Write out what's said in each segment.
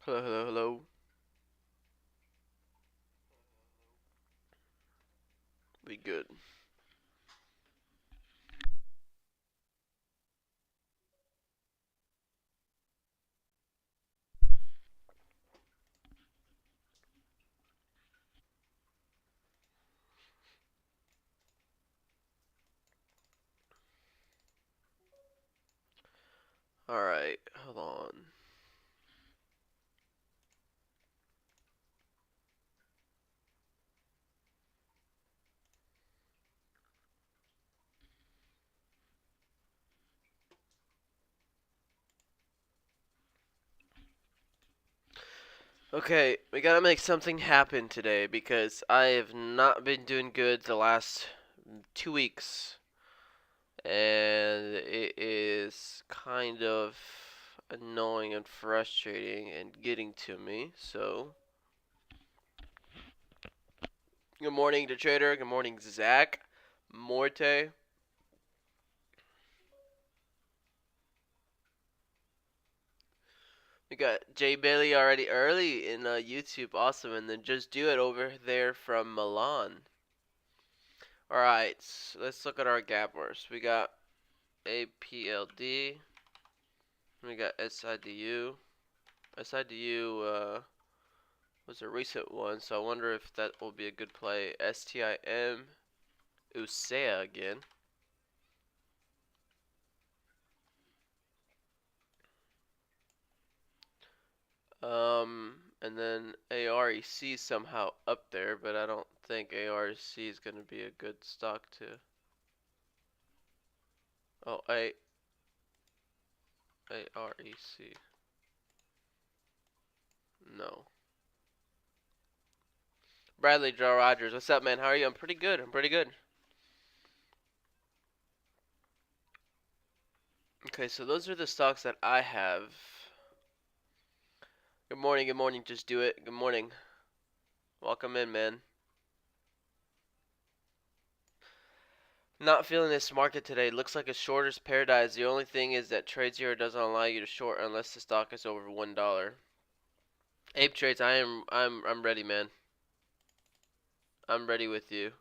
Hello, hello, hello. We good. Alright, hold on. Okay, we gotta make something happen today because I have not been doing good the last 2 weeks. And it is kind of annoying and frustrating and getting to me. So, good morning to Trader. Good morning, Zach. Morte. We got Jay Bailey already early in YouTube. Awesome. And then Just Do It over there from Milan. Alright, so let's look at our gappers. We got APLD. We got SIDU. SIDU was a recent one, so I wonder if that will be a good play. STIM. Usea again. And then AREC somehow up there, but I don't think AREC is going to be a good stock to. Oh, AREC. No. Bradley Joe Rogers, what's up, man? How are you? I'm pretty good. I'm pretty good. Okay, so those are the stocks that I have. Good morning, good morning. Just do it. Good morning. Welcome in, man. Not feeling this market today. Looks like a shorter's paradise. The only thing is that TradeZero doesn't allow you to short unless the stock is over $1. Ape Trades, I'm ready, man. I'm ready with you.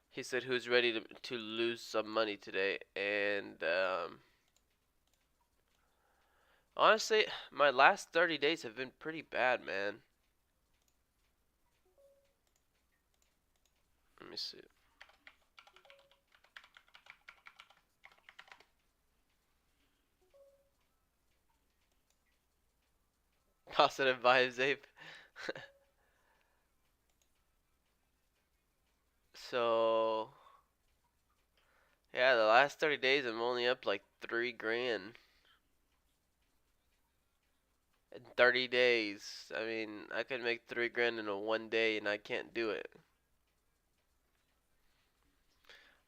He said who's ready to lose some money today, and honestly, my last 30 days have been pretty bad, man. Let me see. Positive vibes, Ape. So yeah, the last 30 days I'm only up like 3 grand. In 30 days. I mean, I could make 3 grand in a 1 day, and I can't do it.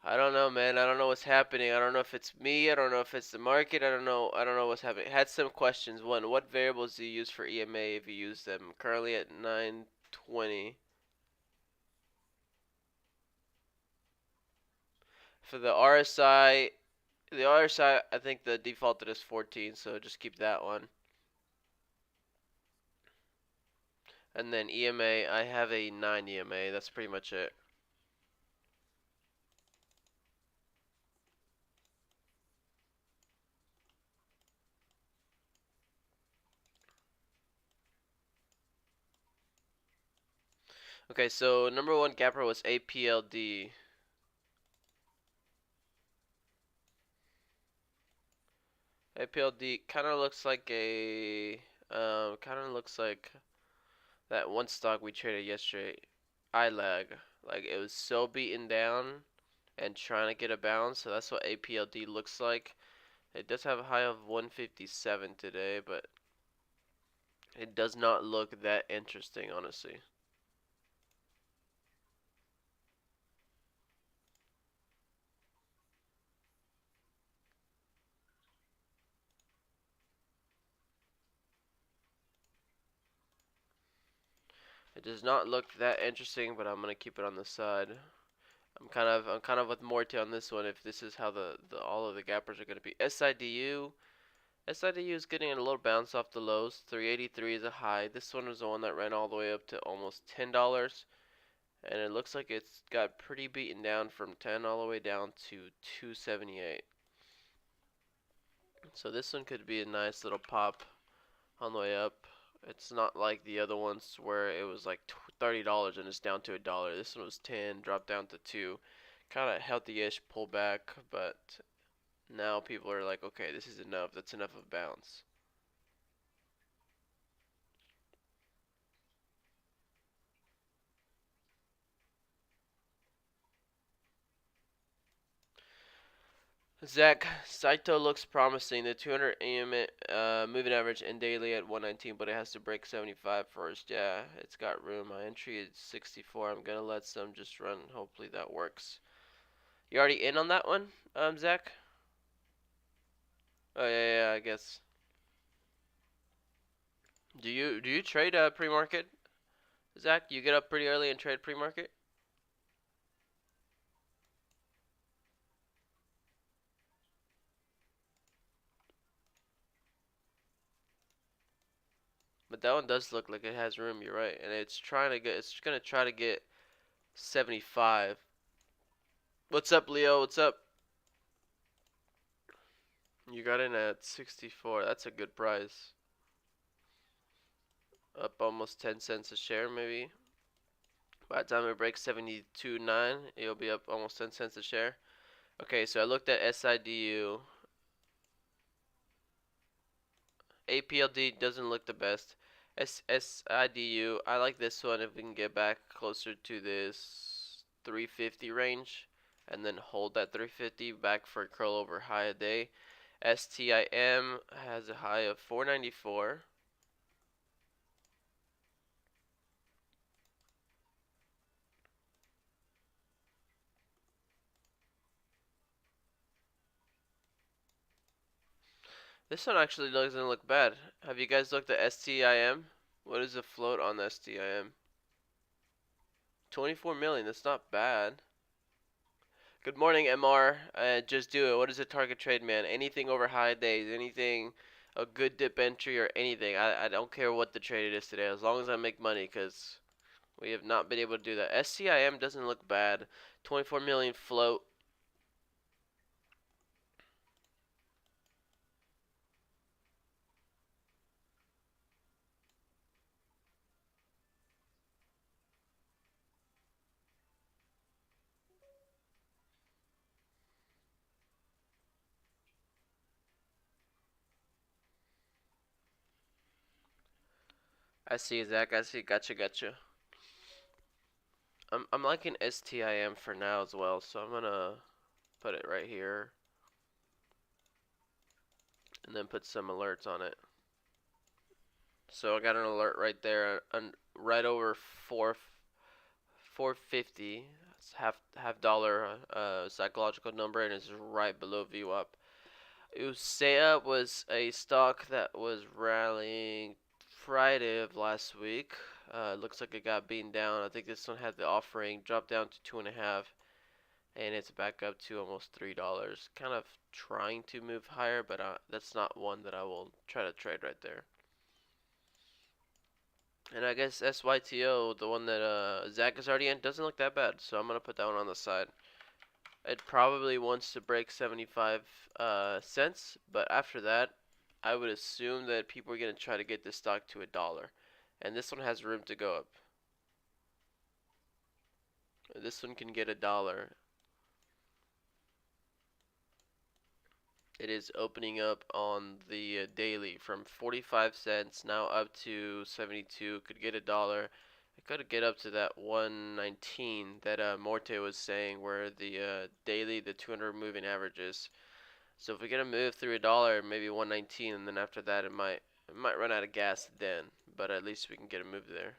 I don't know, man. I don't know what's happening. I don't know if it's me. I don't know if it's the market. I don't know. I don't know what's happening. I had some questions. One, what variables do you use for EMA if you use them? Currently at 920. For the RSI, I think the defaulted is 14, so just keep that one. And then EMA, I have a 9 EMA. That's pretty much it. Okay, so number one gapper was APLD. APLD kind of looks like that one stock we traded yesterday, iLag. Like it was so beaten down and trying to get a bounce, so that's what APLD looks like. It does have a high of 157 today, but it does not look that interesting, honestly. It does not look that interesting, but I'm gonna keep it on the side. I'm kind of with Morty on this one. If this is how the all of the gappers are gonna be, SIDU. SIDU is getting a little bounce off the lows. 383 is a high. This one was the one that ran all the way up to almost $10. And it looks like it's got pretty beaten down from 10 all the way down to 278. So this one could be a nice little pop on the way up. It's not like the other ones where it was like $30 and it's down to $1. This one was 10, dropped down to 2. Kind of healthy-ish pullback, but now people are like, okay, this is enough. That's enough of bounce. Zach, Saito looks promising. The 200 EM moving average and daily at 119, but it has to break 75 first. Yeah, it's got room. My entry is 64. I'm gonna let some just run. Hopefully that works. You already in on that one, Zach? Oh yeah, I guess. Do you trade pre-market, Zach? You get up pretty early and trade pre-market? But that one does look like it has room. You're right, and it's trying to get. It's gonna try to get 75. What's up, Leo? What's up? You got in at 64. That's a good price. Up almost 10 cents a share, maybe. By the time it breaks 72.9, it'll be up almost 10 cents a share. Okay, so I looked at SIDU. APLD doesn't look the best. SIDU, I like this one if we can get back closer to this 350 range and then hold that 350 back for a curl over high a day. STIM has a high of 494. This one actually doesn't look bad. Have you guys looked at STIM? What is the float on the STIM? 24 million. That's not bad. Good morning, MR. Just do it. What is a target trade, man? Anything over high days, anything, a good dip entry or anything. I don't care what the trade it is today, as long as I make money, because we have not been able to do that. SCIM doesn't look bad. 24 million float. I see, Zach. I see. Gotcha. I'm liking STIM for now as well, so I'm gonna put it right here and then put some alerts on it. So I got an alert right there, right over 450. It's half dollar psychological number, and it's right below VWAP. Usea was a stock that was rallying Friday of last week. Looks like it got beaten down. I think this one had the offering dropped down to 2.5, and it's back up to almost $3. Kind of trying to move higher, but that's not one that I will try to trade right there. And I guess SYTO, the one that Zach is already in, doesn't look that bad. So I'm gonna put that one on the side. It probably wants to break 75 cents, but after that, I would assume that people are gonna try to get this stock to $1, and this one has room to go up. This one can get $1. It is opening up on the daily from 45 cents now up to 72. Could get $1. It could get up to that 119 that Morte was saying, where the daily, the 200 moving average is. So if we get a move through $1, maybe 119, and then after that it might run out of gas then. But at least we can get a move there.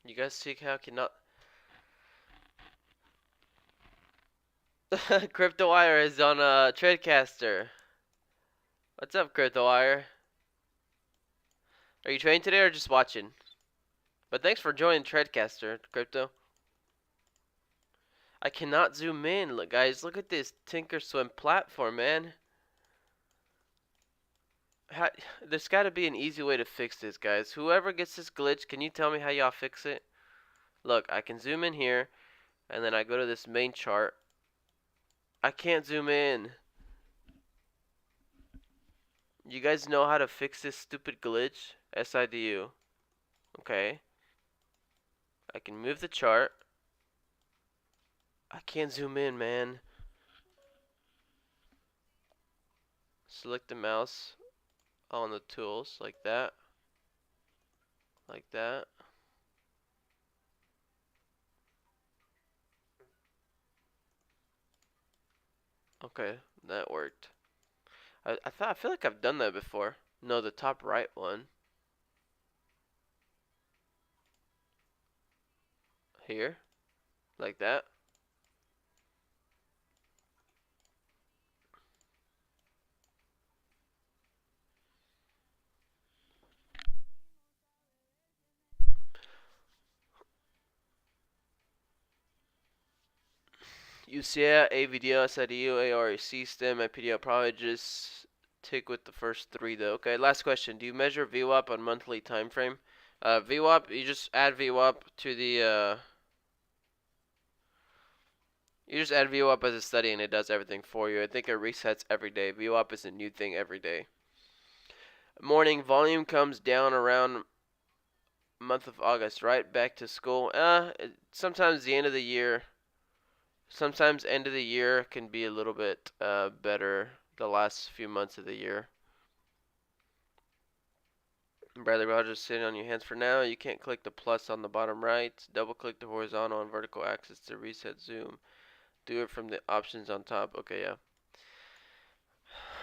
You guys see how I cannot. CryptoWire is on Tradecaster. What's up, CryptoWire? Are you trading today or just watching? But thanks for joining Tradecaster, Crypto. I cannot zoom in. Look, guys, look at this Tinkerswim platform, man. How, there's got to be an easy way to fix this, guys. Whoever gets this glitch, can you tell me how y'all fix it? Look, I can zoom in here, and then I go to this main chart. I can't zoom in. You guys know how to fix this stupid glitch? SIDU. Okay. I can move the chart. I can't zoom in, man. Select the mouse on the tools like that. Like that. Okay, that worked. I feel like I've done that before. No, the top right one. Here. Like that. UCA, AVDO, SIDU, ARC, STEM, IPDO. Probably just take with the first three though. Okay, last question. Do you measure VWAP on monthly time frame? VWAP, you just add VWAP to the you just add VWAP as a study and it does everything for you. I think it resets every day. VWAP is a new thing every day. Morning volume comes down around month of August, right? Back to school. Sometimes the end of the year. Sometimes end of the year can be a little bit better the last few months of the year. Bradley Rogers, sitting on your hands for now. You can't click the plus on the bottom right. Double click the horizontal and vertical axis to reset zoom. Do it from the options on top. Okay, yeah.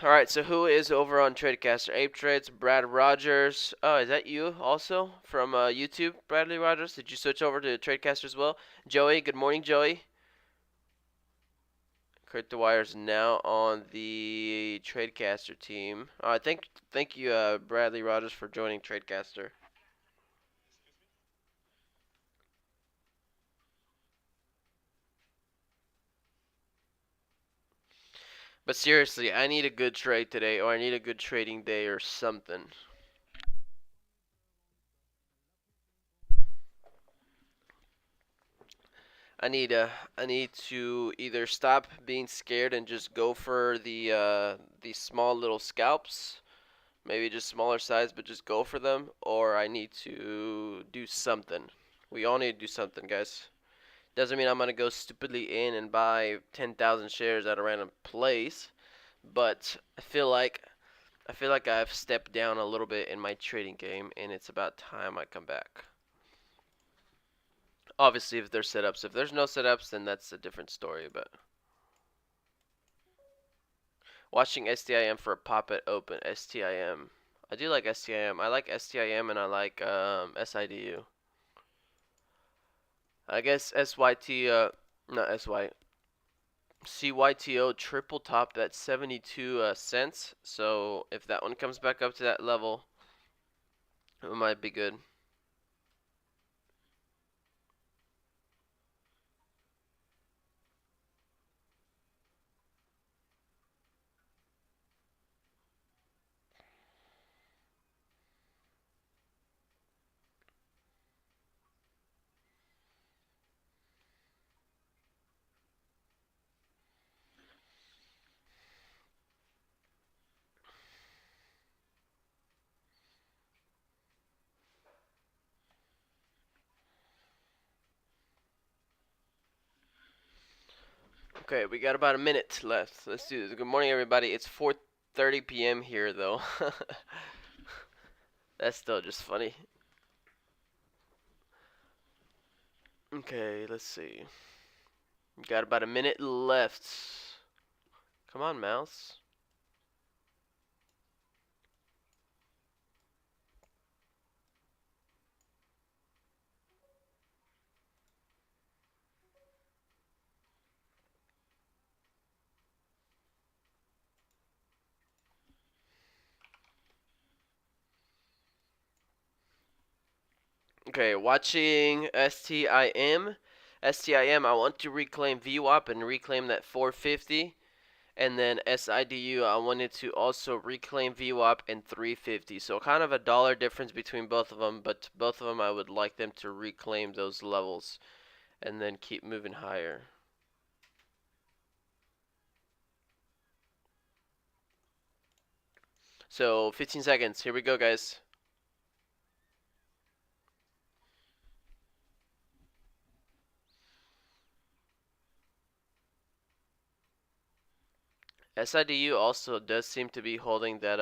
Alright, so who is over on Tradecaster? Ape Trades, Brad Rogers. Oh, is that you also from YouTube, Bradley Rogers? Did you switch over to Tradecaster as well? Joey, good morning, Joey. Kurt DeWire's now on the Tradecaster team. Thank you, Bradley Rogers, for joining Tradecaster. But seriously, I need a good trade today, or I need a good trading day, or something. I need to either stop being scared and just go for the small little scalps, maybe just smaller size, but just go for them, or I need to do something. We all need to do something, guys. Doesn't mean I'm gonna go stupidly in and buy 10,000 shares at a random place, but I feel like I've stepped down a little bit in my trading game, and it's about time I come back. Obviously, if there's setups. If there's no setups, then that's a different story. But watching STIM for a pop at open. STIM. I do like STIM. I like STIM and I like SIDU. I guess SYT. Not SY. CYTO triple topped at 72 cents. So if that one comes back up to that level, it might be good. Okay, we got about a minute left. Let's do this. Good morning, everybody. It's 4:30 p.m. here, though. That's still just funny. Okay, let's see. We got about a minute left. Come on, mouse. Okay, watching STIM. STIM, I want to reclaim VWAP and reclaim that 450. And then SIDU, I wanted to also reclaim VWAP and 350. So kind of a dollar difference between both of them, but both of them I would like them to reclaim those levels and then keep moving higher. So 15 seconds. Here we go, guys. SIDU also does seem to be holding that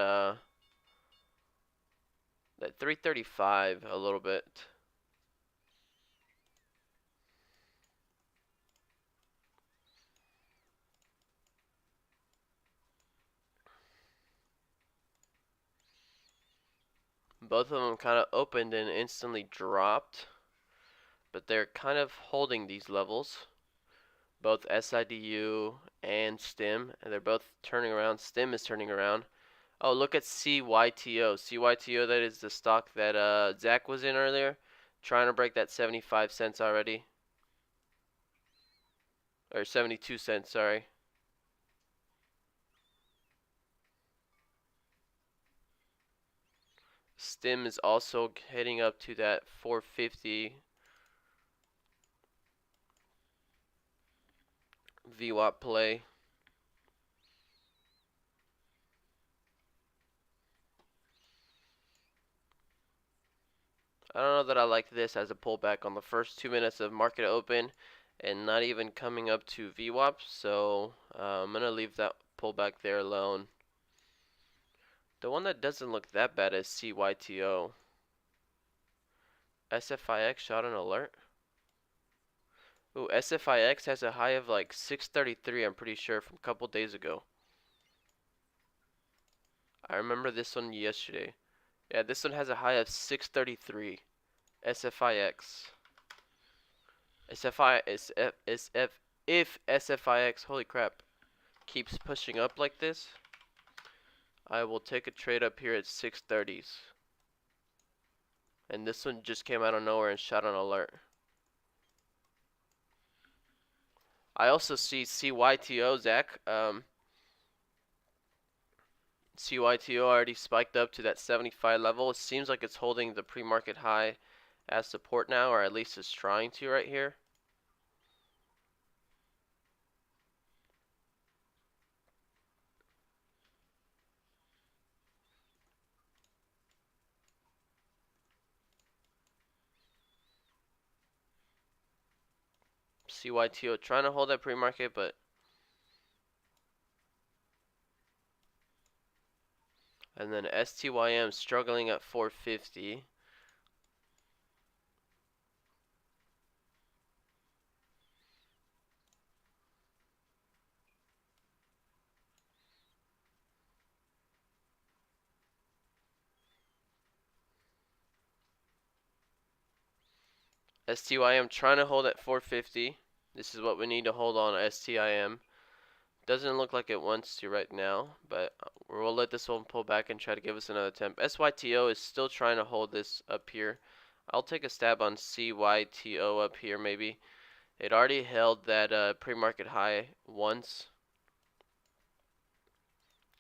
335 a little bit. Both of them kind of opened and instantly dropped, but they're kind of holding these levels. Both SIDU and STIM, and they're both turning around. STIM is turning around. Oh, look at CYTO. CYTO, that is the stock that Zach was in earlier, trying to break that 75 cents already. Or 72 cents, sorry. STIM is also heading up to that 450 VWAP play. I don't know that I like this as a pullback on the first 2 minutes of market open and not even coming up to VWAP, so I'm going to leave that pullback there alone. The one that doesn't look that bad is CYTO. SFIX shot an alert. Ooh, SFIX has a high of like 633, I'm pretty sure, from a couple days ago. I remember this one yesterday. Yeah, this one has a high of 633. SFIX. SFI is if SFIX, holy crap, keeps pushing up like this, I will take a trade up here at 630s. And this one just came out of nowhere and shot an alert. I also see CYTO, Zach. CYTO already spiked up to that 75 level. It seems like it's holding the pre-market high as support now, or at least it's trying to right here. CYTO trying to hold that pre-market, but and then STYM struggling at 450. STYM trying to hold at 450. This is what we need to hold on STIM. Doesn't look like it wants to right now, but we'll let this one pull back and try to give us another attempt. SYTO is still trying to hold this up here. I'll take a stab on CYTO up here maybe. It already held that pre-market high once.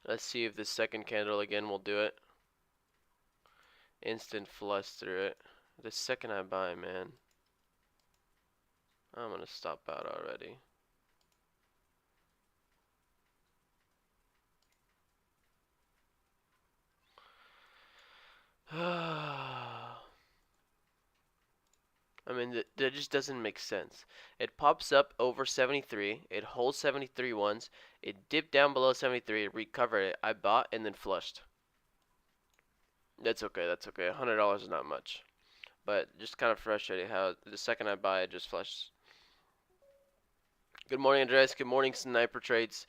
Let's see if this second candle again will do it. Instant flush through it. The second I buy, man. I'm gonna stop out already. I mean, that just doesn't make sense. It pops up over 73. It holds 73 once. It dipped down below 73. It recovered it. I bought and then flushed. That's okay. That's okay. $100 is not much. But just kind of frustrating how the second I buy, it just flushes. Good morning, Andres. Good morning, Sniper Trades.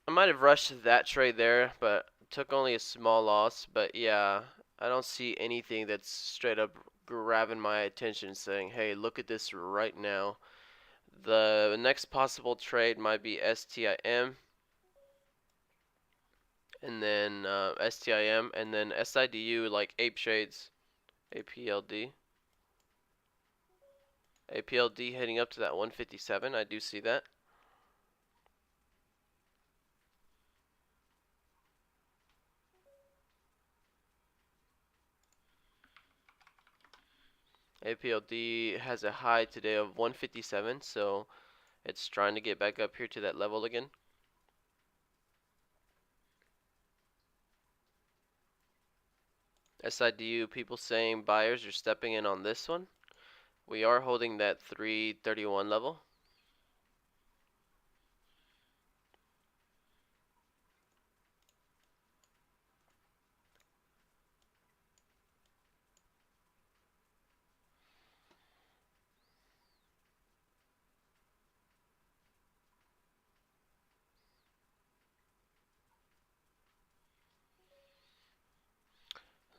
I might have rushed that trade there, but took only a small loss. But yeah, I don't see anything that's straight up grabbing my attention saying, hey, look at this right now. The next possible trade might be STIM, and then STIM, and then SIDU like ape trades. APLD. APLD heading up to that 157. I do see that. APLD has a high today of 157, so it's trying to get back up here to that level again. SIDU, people saying buyers are stepping in on this one. We are holding that 331 level.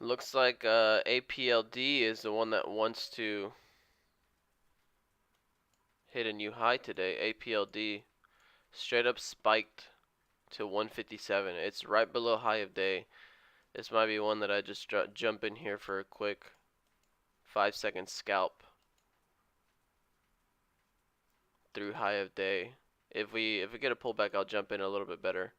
Looks like APLD is the one that wants to hit a new high today. APLD straight up spiked to 157. It's right below high of day. This might be one that I just jump in here for a quick 5-second scalp through high of day. If we get a pullback, I'll jump in a little bit better.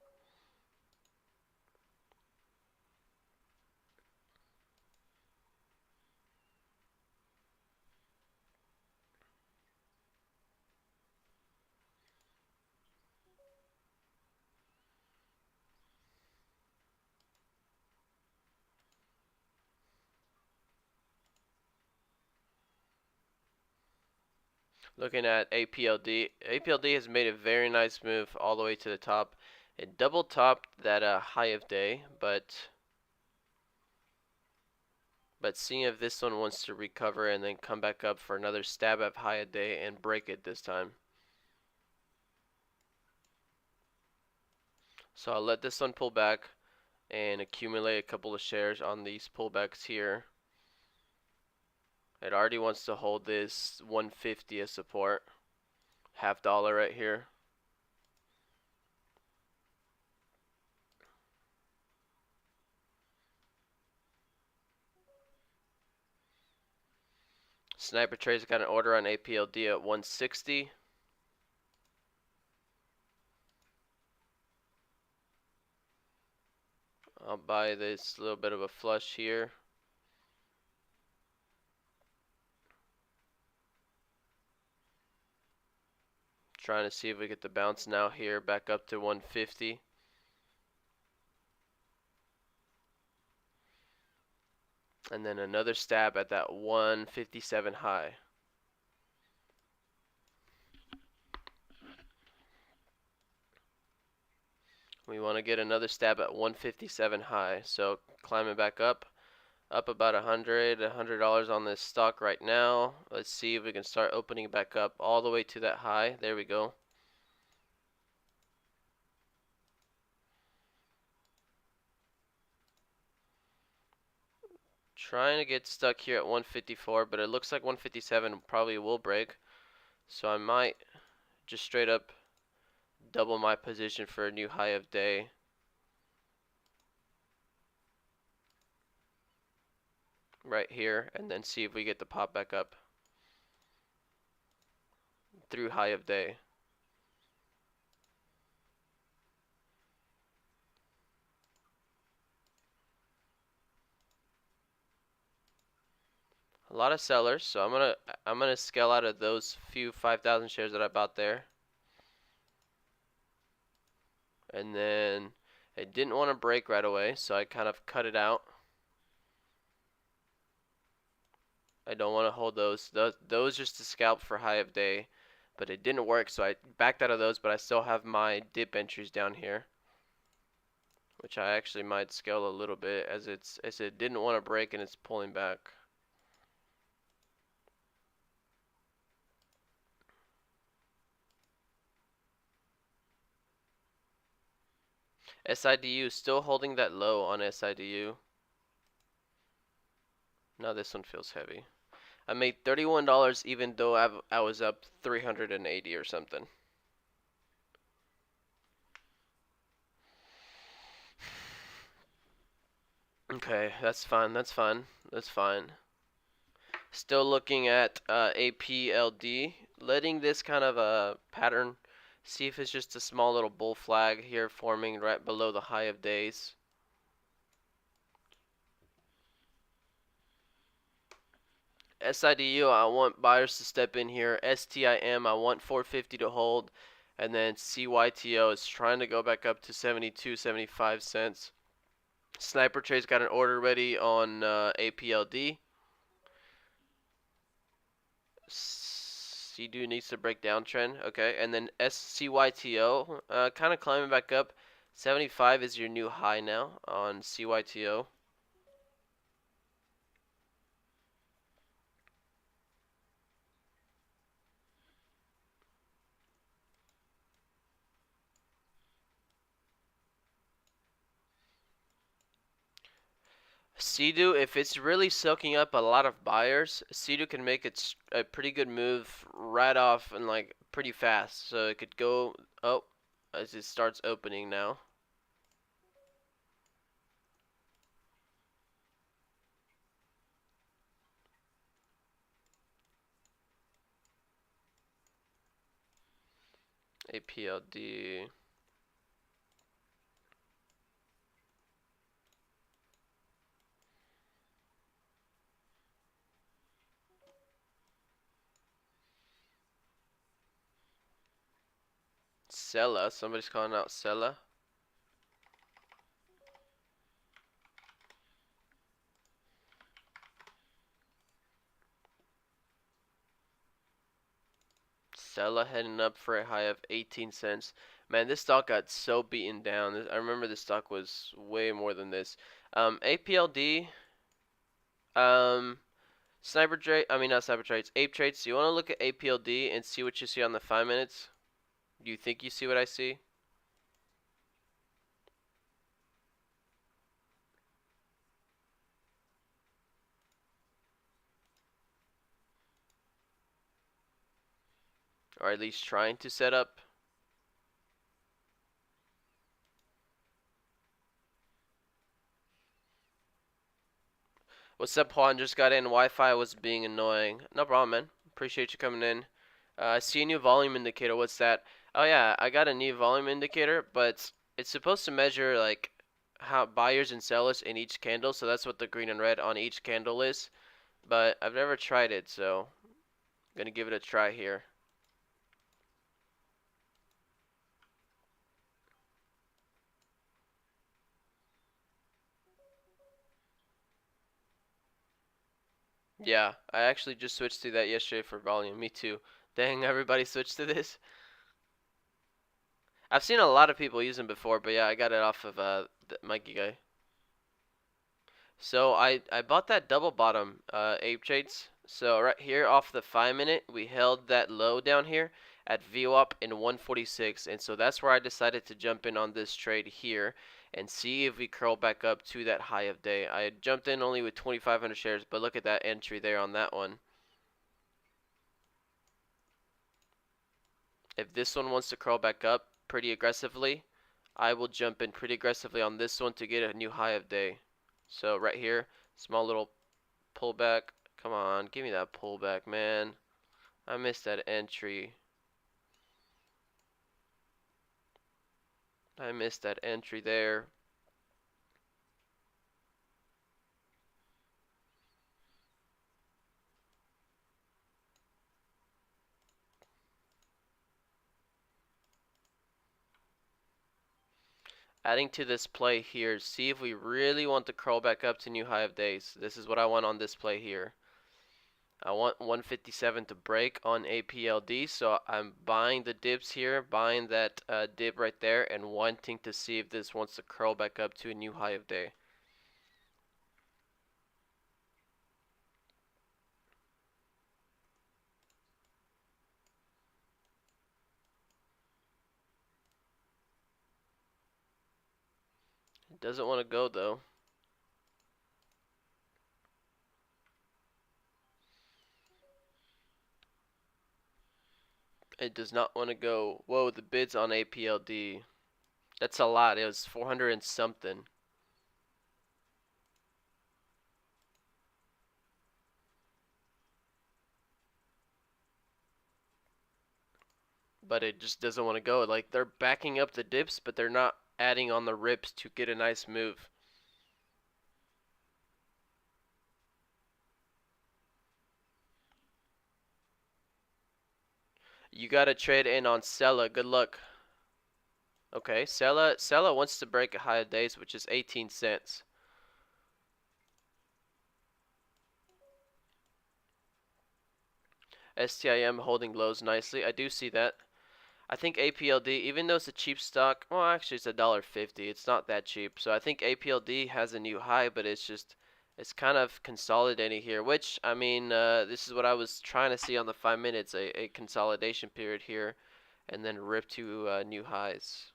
Looking at APLD, APLD has made a very nice move all the way to the top. It double topped that high of day, but seeing if this one wants to recover and then come back up for another stab at high of day and break it this time. So I'll let this one pull back and accumulate a couple of shares on these pullbacks here. It already wants to hold this 150 as support. $0.50 right here. Sniper Trade's got an order on APLD at 160. I'll buy this little bit of a flush here. Trying to see if we get the bounce now here back up to 150. And then another stab at that 157 high. We want to get another stab at 157 high. So climbing back up about $100 on this stock right now. Let's see if we can start opening back up all the way to that high. There we go. Trying to get stuck here at 154, but it looks like 157 probably will break. So I might just straight up double my position for a new high of day. Right here, and then see if we get the pop back up through high of day. A lot of sellers, so I'm gonna scale out of those few 5,000 shares that I bought there. And then it didn't want to break right away, so I kind of cut it out. I don't want to hold those. Those just to scalp for high of day, but it didn't work, so I backed out of those, but I still have my dip entries down here, which I actually might scale a little bit as it didn't want to break and it's pulling back. SIDU still holding that low on SIDU. Now this one feels heavy. I made $31 even though I was up 380 or something. Okay, that's fine. That's fine. That's fine. Still looking at APLD, letting this kind of a pattern, see if it's just a small little bull flag here forming right below the high of days. SIDU, I want buyers to step in here. STIM, I want 450 to hold. And then CYTO is trying to go back up to 72, 75 cents. Sniper Trade's got an order ready on APLD. CDU needs to break downtrend. Okay, and then SCYTO, kind of climbing back up. 75 is your new high now on CYTO. CDU, if it's really soaking up a lot of buyers, CDU can make it a pretty good move right off and like pretty fast. So it could go as it starts opening now. APLD. Sella. Somebody's calling out Sella. Sella heading up for a high of 18 cents. Man, this stock got so beaten down. I remember this stock was way more than this. APLD. Sniper trade. I mean, not sniper trades. Ape trades. Do you want to look at APLD and see what you see on the 5 minutes? Do you think you see what I see? Or at least trying to set up? What's up, Juan? Just got in. Wi-Fi was being annoying. No problem, man. Appreciate you coming in. I see a new volume indicator. What's that? Oh yeah, I got a new volume indicator, but it's supposed to measure like how buyers and sellers in each candle. So that's what the green and red on each candle is. But I've never tried it, so I'm gonna give it a try here. Yeah, I actually just switched to that yesterday for volume. Me too. Dang, everybody switched to this. I've seen a lot of people use them before, but yeah, I got it off of Mikey guy. So I bought that double bottom Ape Trades. So right here off the 5 minute, we held that low down here at VWAP in 146, and so that's where I decided to jump in on this trade here and see if we curl back up to that high of day. I jumped in only with 2,500 shares, but look at that entry there on that one. If this one wants to curl back up pretty aggressively, I will jump in pretty aggressively on this one to get a new high of day. So right here, small little pullback. Come on, give me that pullback, man. I missed that entry. I missed that entry there. Adding to this play here, see if we really want to curl back up to new high of days. This is what I want on this play here. I want 157 to break on APLD, so I'm buying the dips here, buying that dip right there, and wanting to see if this wants to curl back up to a new high of day. It doesn't want to go though. It does not want to go. Whoa, the bids on APLD. That's a lot. It was 400 and something. but it just doesn't want to go. Like they're backing up the dips, but they're not adding on the rips to get a nice move. You gotta trade in on Sella. Good luck. Okay, Sella wants to break a high of days, which is 18 cents. STIM holding lows nicely. I do see that. I think APLD, even though it's a cheap stock, well, actually it's $1.50. It's not that cheap. So I think APLD has a new high, but it's kind of consolidating here. Which I mean, this is what I was trying to see on the 5 minutes, a consolidation period here, and then rip to new highs.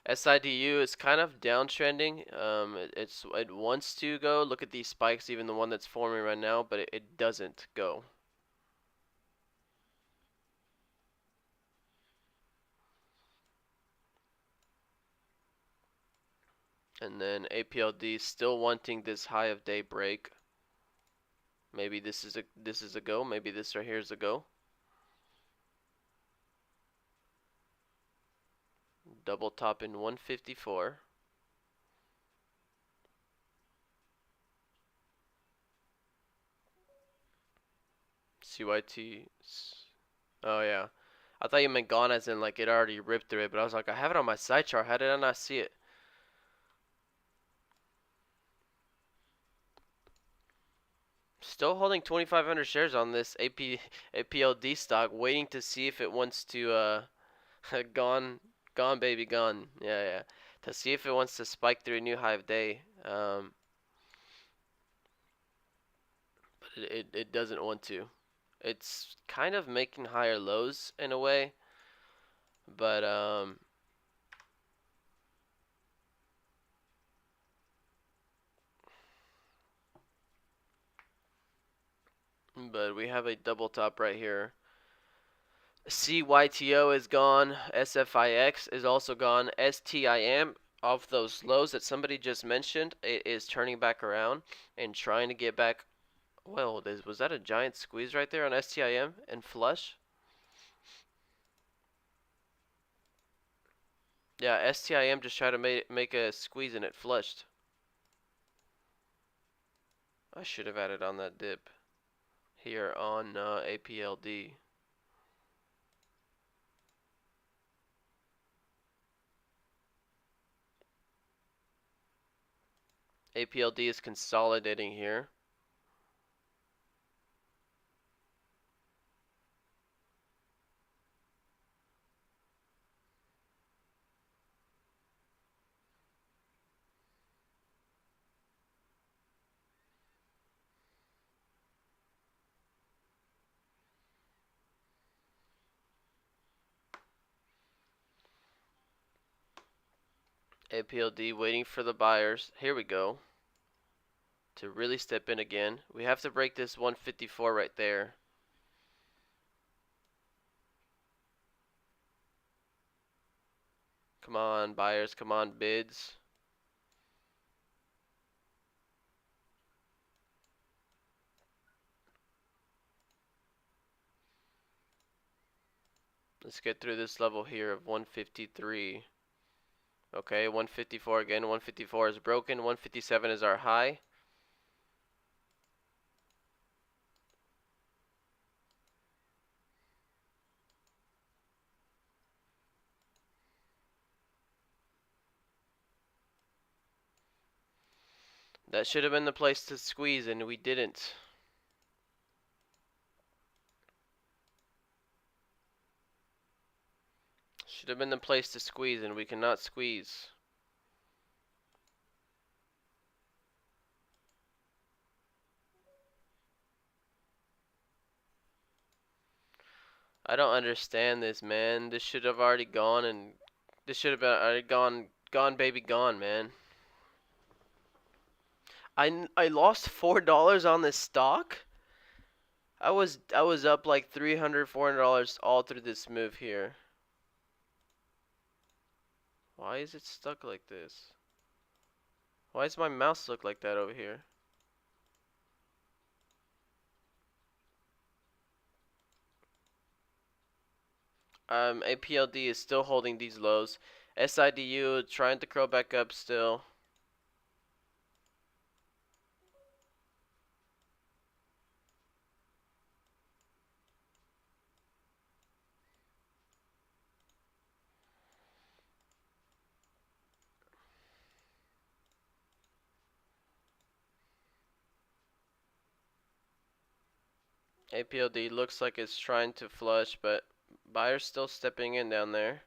SIDU is kind of downtrending. It wants to go. Look at these spikes, even the one that's forming right now, but it doesn't go. And then APLD still wanting this high of day break. Maybe this is a go. Maybe this right here is a go. Double top in 154. CYT. Oh yeah. I thought you meant gone as in like it already ripped through it, but I was like, I have it on my side chart. How did I not see it? Still holding 2,500 shares on this APLD stock, waiting to see if it wants to gone baby gone. Yeah, yeah. To see if it wants to spike through a new high of day. But it doesn't want to. It's kind of making higher lows in a way, but we have a double top right here. CYTO is gone. SFIX is also gone. STIM, off those lows that somebody just mentioned, it is turning back around and trying to get back. Well, was that a giant squeeze right there on STIM and flush? Yeah, STIM just tried to make a squeeze and it flushed. I should have added on that dip here on APLD. APLD is consolidating here. APLD waiting for the buyers. Here we go. To really step in again. We have to break this 154 right there. Come on, buyers. Come on, bids. Let's get through this level here of 153. Okay, 154 again. 154 is broken. 157 is our high. That should have been the place to squeeze, and we didn't. Should have been the place to squeeze, and we cannot squeeze. I don't understand this, man. This should have already gone, and this should have been already gone, baby, gone, man. I lost $4 on this stock. I was up like $300, $400 all through this move here. Why is it stuck like this? Why does my mouse look like that over here? APLD is still holding these lows. SIDU trying to curl back up still. APLD looks like it's trying to flush, but buyers still stepping in down there.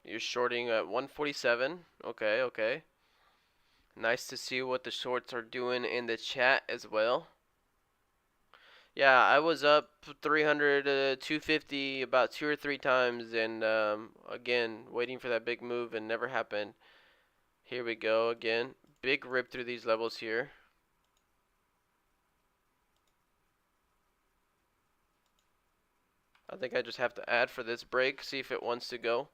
You're shorting at 147. Okay, okay. Nice to see what the shorts are doing in the chat as well. Yeah, I was up 300 to 250 about 2 or 3 times, and again, waiting for that big move and never happened. Here we go again. Big rip through these levels here. I think I just have to add for this break, see if it wants to go.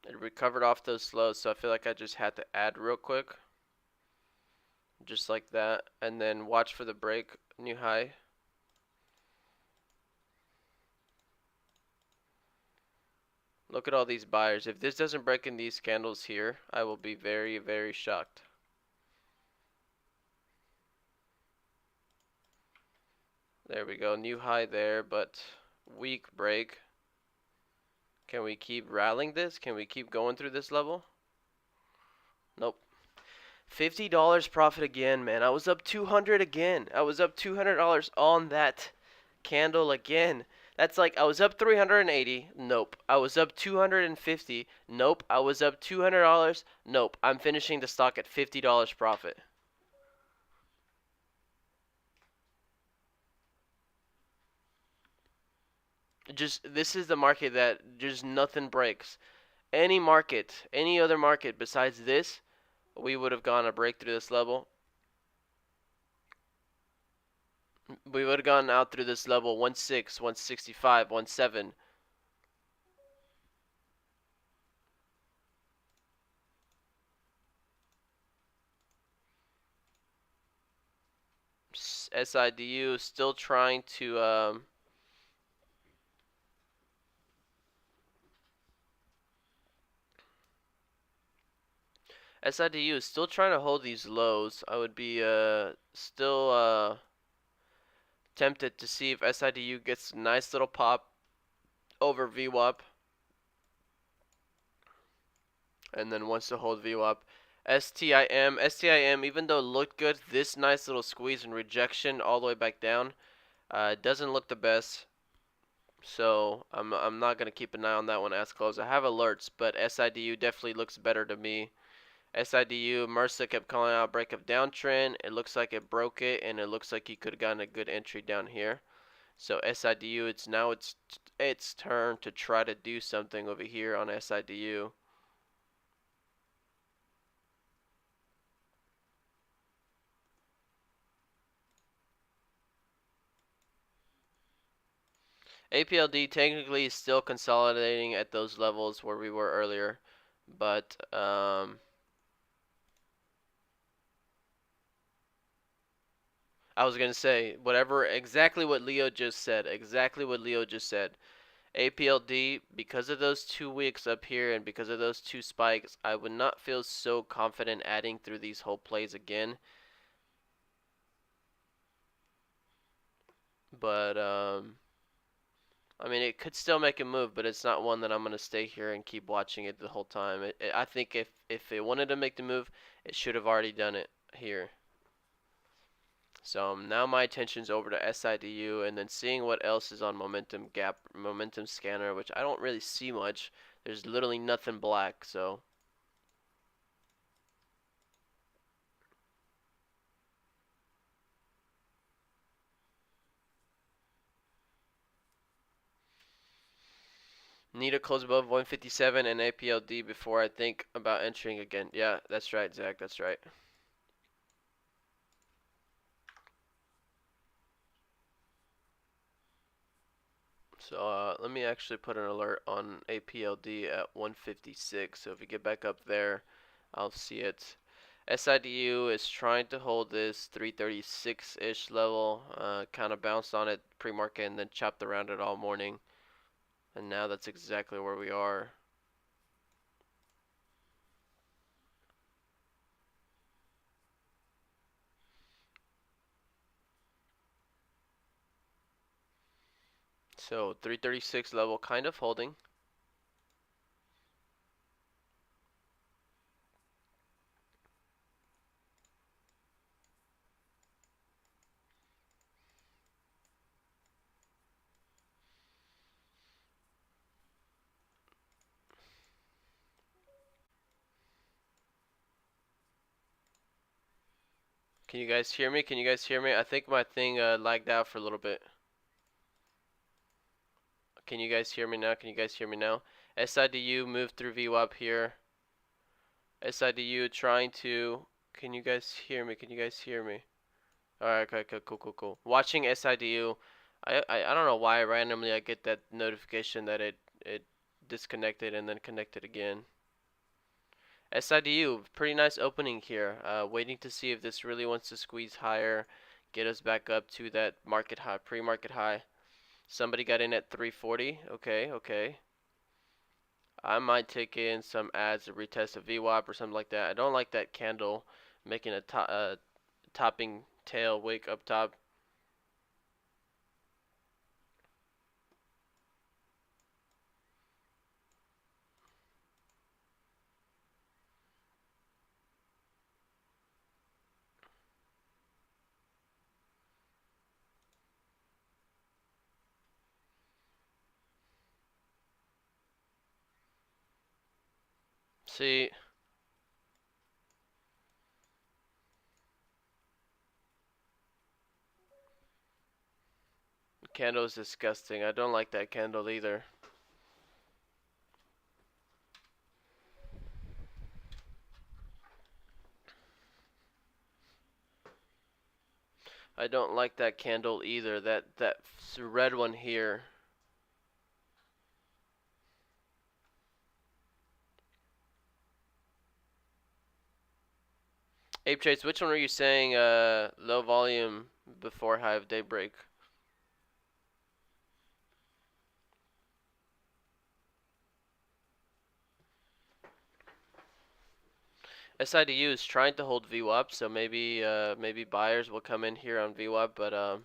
It recovered off those lows, so I feel like I just had to add real quick. Just like that. And then watch for the break, new high. Look at all these buyers. If this doesn't break in these candles here, I will be very, very shocked. There we go, new high there, but weak break. Can we keep rallying this? Can we keep going through this level? Nope. $50 profit again, man. I was up 200 again. I was up $200 on that candle again. That's like I was up 380. Nope. I was up 250. Nope. I was up $200. Nope. I'm finishing the stock at $50 profit. Just this is the market that just nothing breaks. Any market, any other market besides this, we would have gone a break through this level. We would have gone out through this level 1.6, 165, 1.7. SIDU still trying to SIDU is still trying to hold these lows. I would be still tempted to see if SIDU gets a nice little pop over VWAP and then wants to hold VWAP. STIM, even though it looked good, this nice little squeeze and rejection all the way back down, doesn't look the best. So I'm not gonna keep an eye on that one as close. I have alerts, but SIDU definitely looks better to me. SIDU, Mersa kept calling out break of downtrend. It looks like it broke it, and it looks like he could have gotten a good entry down here. So SIDU, it's now its turn to try to do something over here on SIDU. APLD technically is still consolidating at those levels where we were earlier, but I was gonna say exactly what Leo just said. Exactly what Leo just said. APLD, because of those 2 weeks up here and because of those 2 spikes, I would not feel so confident adding through these whole plays again. But I mean, it could still make a move, but it's not one that I'm gonna stay here and keep watching it the whole time. I think if it wanted to make the move, it should have already done it here. So now my attention's over to SIDU and then seeing what else is on momentum gap, momentum scanner, which I don't really see much. There's literally nothing black, so. Need to close above 157 and APLD before I think about entering again. Yeah, that's right, Zach, that's right. So let me actually put an alert on APLD at 156. So if you get back up there, I'll see it. SIDU is trying to hold this 336-ish level. Kind of bounced on it pre-market and then chopped around it all morning. And now that's exactly where we are. So 336 level kind of holding. Can you guys hear me? Can you guys hear me? I think my thing lagged out for a little bit. Can you guys hear me now? Can you guys hear me now? SIDU moved through VWAP here. SIDU trying to. Can you guys hear me? Can you guys hear me? Alright, okay, cool. Watching SIDU. I don't know why randomly I get that notification that it disconnected and then connected again. SIDU, pretty nice opening here. Waiting to see if this really wants to squeeze higher, get us back up to that market high, pre-market high. Somebody got in at 340. Okay. I might take in some ads to retest a VWAP or something like that. I don't like that candle making a topping tail wick up top. See, candle is disgusting. I don't like that candle either. I don't like that candle either. That red one here. Ape Trace, which one were you saying low volume before High of Daybreak? SIDU is trying to hold VWAP, so maybe buyers will come in here on VWAP, but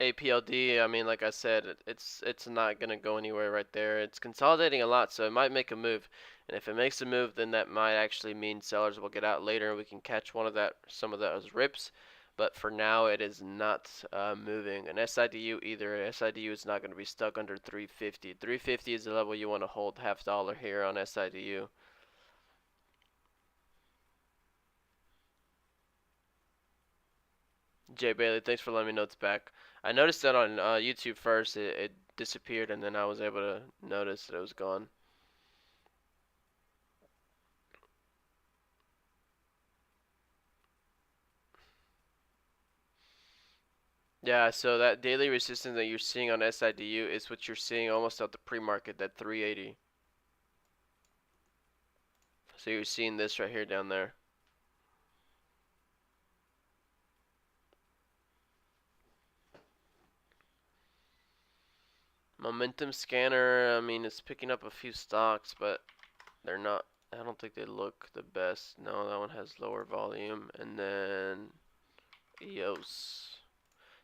APLD, I mean, like I said, it's not gonna go anywhere right there. It's consolidating a lot, so it might make a move. And if it makes a move, then that might actually mean sellers will get out later, and we can catch some of those rips. But for now, it is not moving. And SIDU either. SIDU is not going to be stuck under 350. 350 is the level you want to hold half dollar here on SIDU. Jay Bailey, thanks for letting me know it's back. I noticed that on YouTube first. It disappeared, and then I was able to notice that it was gone. Yeah, so that daily resistance that you're seeing on SIDU is what you're seeing almost at the pre-market, that 380. So you're seeing this right here down there. Momentum scanner, I mean, it's picking up a few stocks, but they're not, I don't think they look the best. No, that one has lower volume. And then EOS.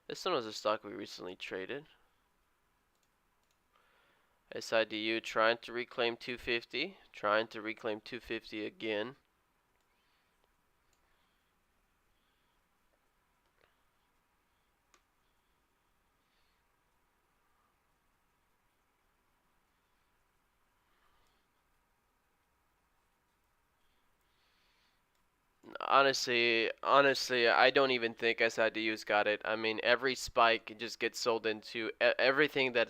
This one was a stock we recently traded. SIDU trying to reclaim 250, trying to reclaim 250 again. Honestly, I don't even think SIDU's got it. I mean, every spike just gets sold into everything that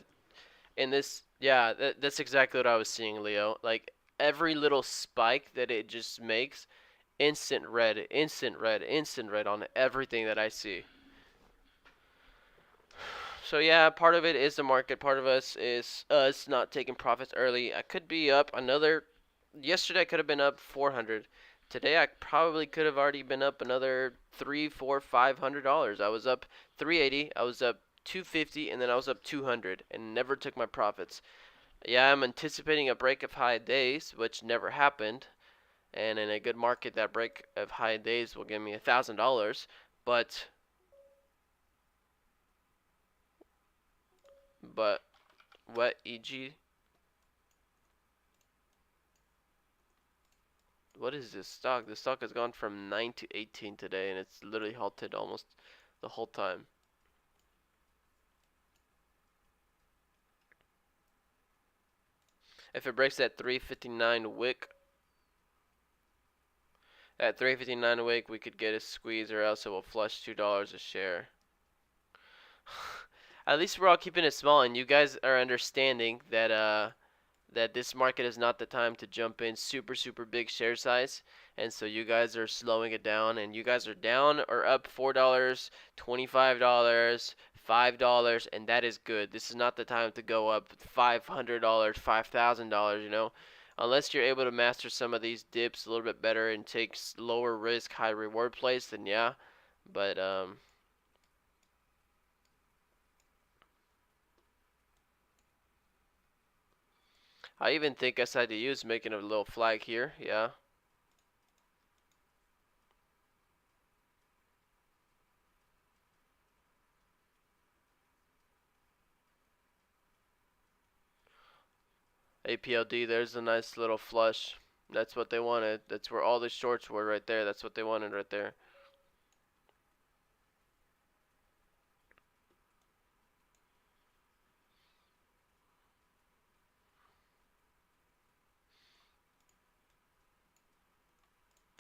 in this. Yeah, that's exactly what I was seeing, Leo. Like every little spike that it just makes, Instant red, instant red, instant red on everything that I see. So yeah, part of it is the market. Part of us is us not taking profits early. I could be up another. Yesterday I could have been up 400. Today I probably could have already been up another three, four, $500. I was up 380. I was up 250, and then I was up 200, and never took my profits. Yeah, I'm anticipating a break of high days, which never happened. And in a good market, that break of high days will give me $1,000. But but what, EG? What is this stock? The stock has gone from 9 to 18 today, and it's literally halted almost the whole time. If it breaks that 359 wick, at 359 wick, we could get a squeeze, or else it will flush $2 a share. At least we're all keeping it small, and you guys are understanding that this market is not the time to jump in super big share size, and so you guys are slowing it down, and you guys are down or up $4, $25, $5, and that is good. This is not the time to go up $500, $5,000, unless you're able to master some of these dips a little bit better and take lower risk high reward plays, then yeah. But I even think SIDU is making a little flag here. Yeah. APLD, there's a nice little flush. That's what they wanted. That's where all the shorts were right there. That's what they wanted right there.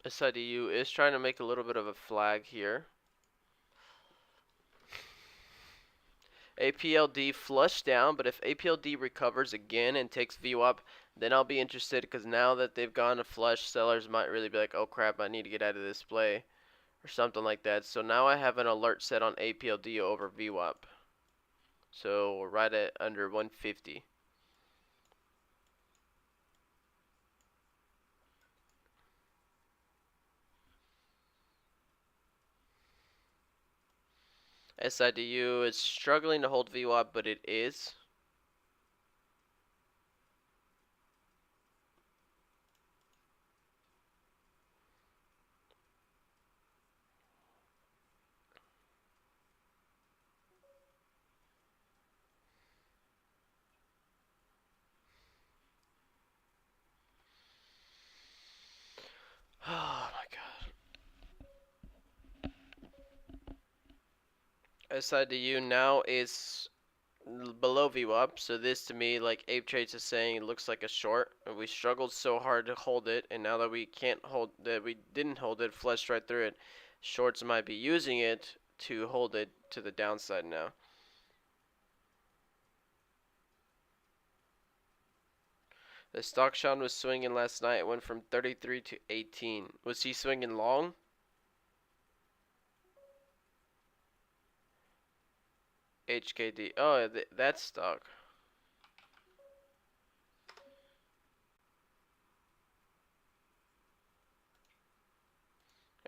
SIDU is trying to make a little bit of a flag here. APLD flush down, but if APLD recovers again and takes VWAP, then I'll be interested, because now that they've gone to flush, sellers might really be like, oh crap, I need to get out of this play or something like that. So now I have an alert set on APLD over VWAP. So we're right at under 150. SIDU is struggling to hold VWAP, but it is. Oh my god. SIDU now is below VWAP, so this to me, like Ape Trades is saying, it looks like a short. We struggled so hard to hold it, and now that we can't hold, that we didn't hold it, flushed right through it, shorts might be using it to hold it to the downside now. The stock Sean was swinging last night. It went from 33 to 18. Was he swinging long? HKD. Oh, that stock.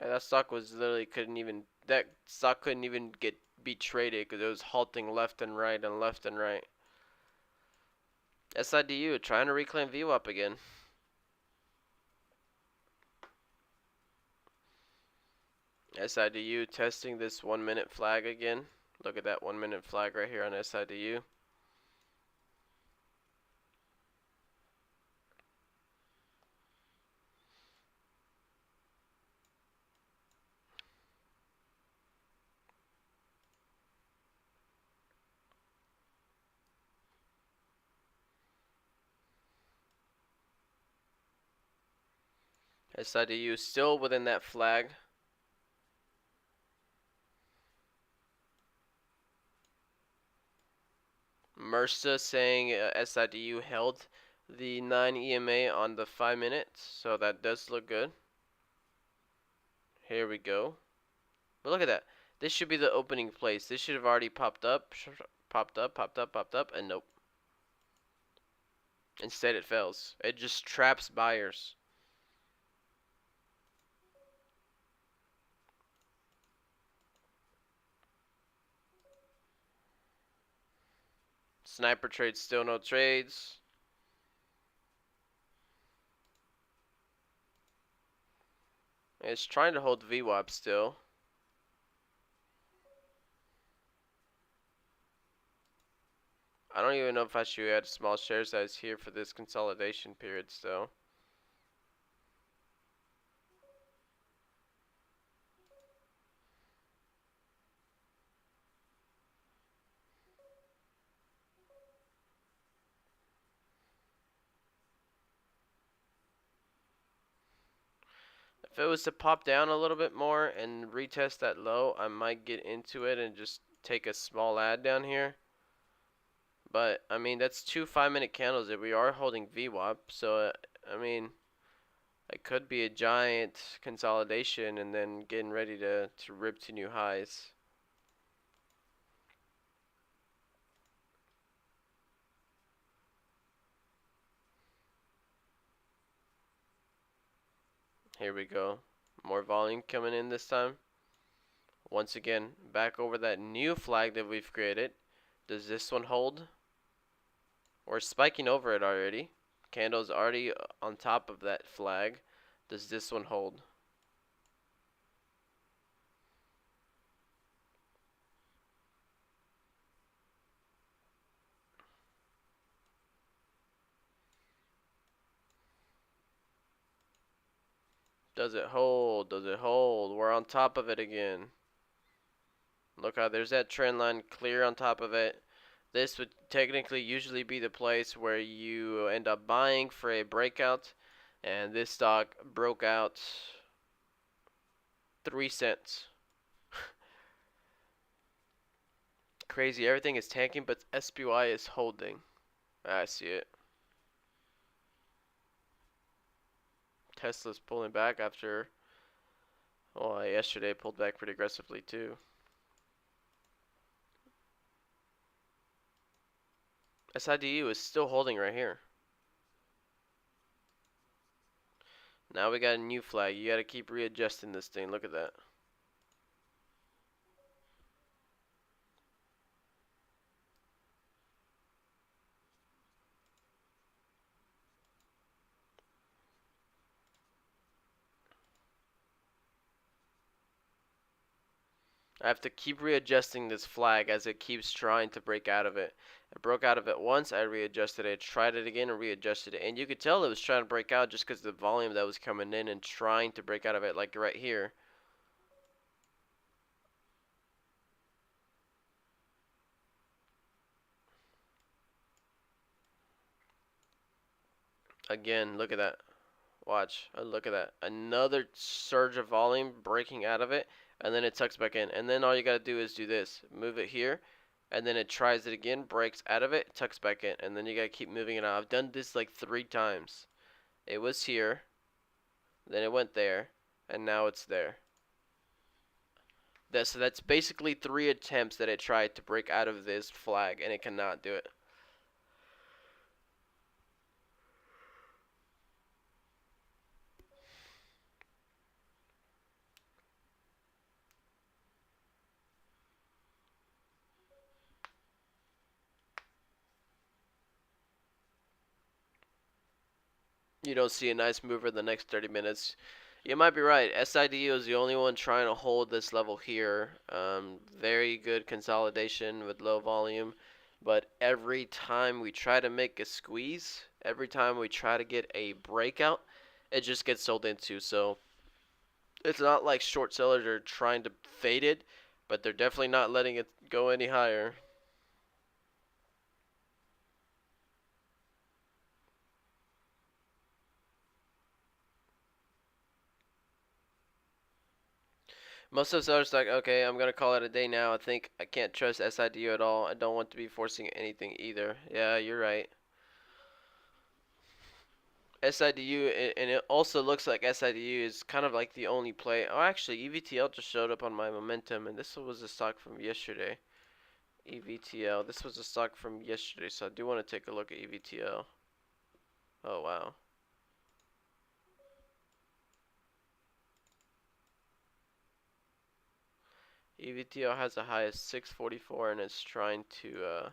Yeah, that stock was literally couldn't even. That stock couldn't even be traded because it was halting left and right and left and right. SIDU trying to reclaim VWAP again. SIDU testing this 1 minute flag again. Look at that 1 minute flag right here on SIDU. SIDU still within that flag. MRSA saying SIDU held the 9 EMA on the 5 minutes, so that does look good. Here we go. But look at that. This should be the opening place. This should have already popped up, and nope. Instead it fails. It just traps buyers. Sniper trades, still no trades. It's trying to hold VWAP still. I don't even know if I should add small share size here for this consolidation period still. If it was to pop down a little bit more and retest that low, I might get into it and just take a small ad down here. But, I mean, that's two 5-minute candles that we are holding VWAP. So, I mean, it could be a giant consolidation and then getting ready to rip to new highs. Here we go. More volume coming in this time. Once again, back over that new flag that we've created. Does this one hold? We're spiking over it already. Candle's already on top of that flag. Does this one hold? Does it hold? Does it hold? We're on top of it again. Look how there's that trend line clear on top of it. This would technically usually be the place where you end up buying for a breakout. And this stock broke out 3 cents. Crazy. Everything is tanking, but SPY is holding. I see it. Tesla's pulling back after, well, yesterday pulled back pretty aggressively too. SIDU is still holding right here. Now we got a new flag. You got to keep readjusting this thing. Look at that. I have to keep readjusting this flag as it keeps trying to break out of it. It broke out of it once, I readjusted it, tried it again and readjusted it. And you could tell it was trying to break out just because the volume that was coming in and trying to break out of it, like right here. Again, look at that. Watch. Look at that. Another surge of volume breaking out of it, and then it tucks back in. And then all you got to do is do this. Move it here, and then it tries it again, breaks out of it, tucks back in. And then you got to keep moving it out. I've done this like 3 times. It was here, then it went there, and now it's there. So that's basically 3 attempts that it tried to break out of this flag, and it cannot do it. You don't see a nice mover the next 30 minutes. You might be right. SIDU is the only one trying to hold this level here. Very good consolidation with low volume. But every time we try to make a squeeze, every time we try to get a breakout, it just gets sold into. So it's not like short sellers are trying to fade it, but they're definitely not letting it go any higher. Most of the sellers are like, okay, I'm gonna call it a day now. I think I can't trust SIDU at all. I don't want to be forcing anything either. Yeah, you're right. SIDU, and it also looks like SIDU is kind of like the only play. Oh, actually, EVTL just showed up on my momentum, and this was a stock from yesterday. EVTL, this was a stock from yesterday, so I do want to take a look at EVTL. Oh, wow. EVTL has a high of 644, and it's trying to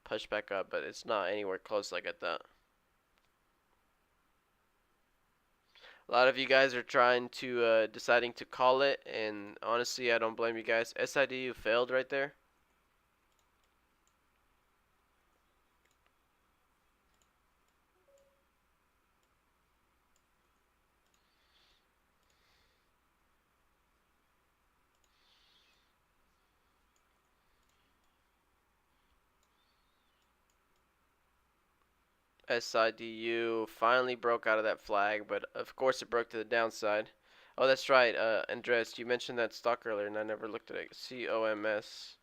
push back up, but it's not anywhere close like at that. A lot of you guys are trying to deciding to call it, and honestly, I don't blame you guys. SIDU failed right there. SIDU finally broke out of that flag, but of course it broke to the downside. Oh, that's right, Andres, you mentioned that stock earlier, and I never looked at it. COMS.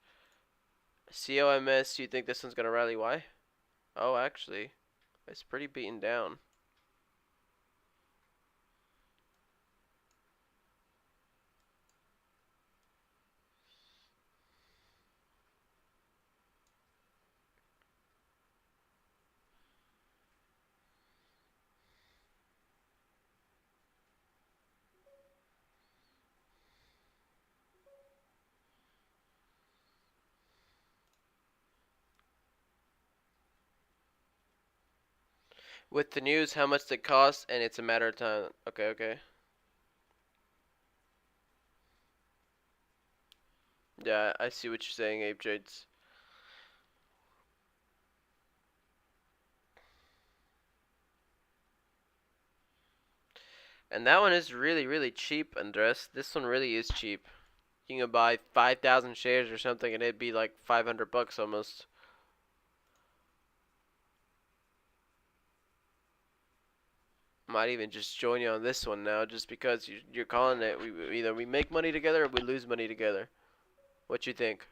COMS, do you think this one's gonna rally? Why? Oh, actually, it's pretty beaten down. With the news, how much it costs, and it's a matter of time. Okay, okay. Yeah, I see what you're saying, Ape Trades. And that one is really, really cheap, Andres. This one really is cheap. You can buy 5,000 shares or something, and it'd be like 500 bucks almost. Might even just join you on this one now, just because you're calling it. Either we make money together or we lose money together. What you think?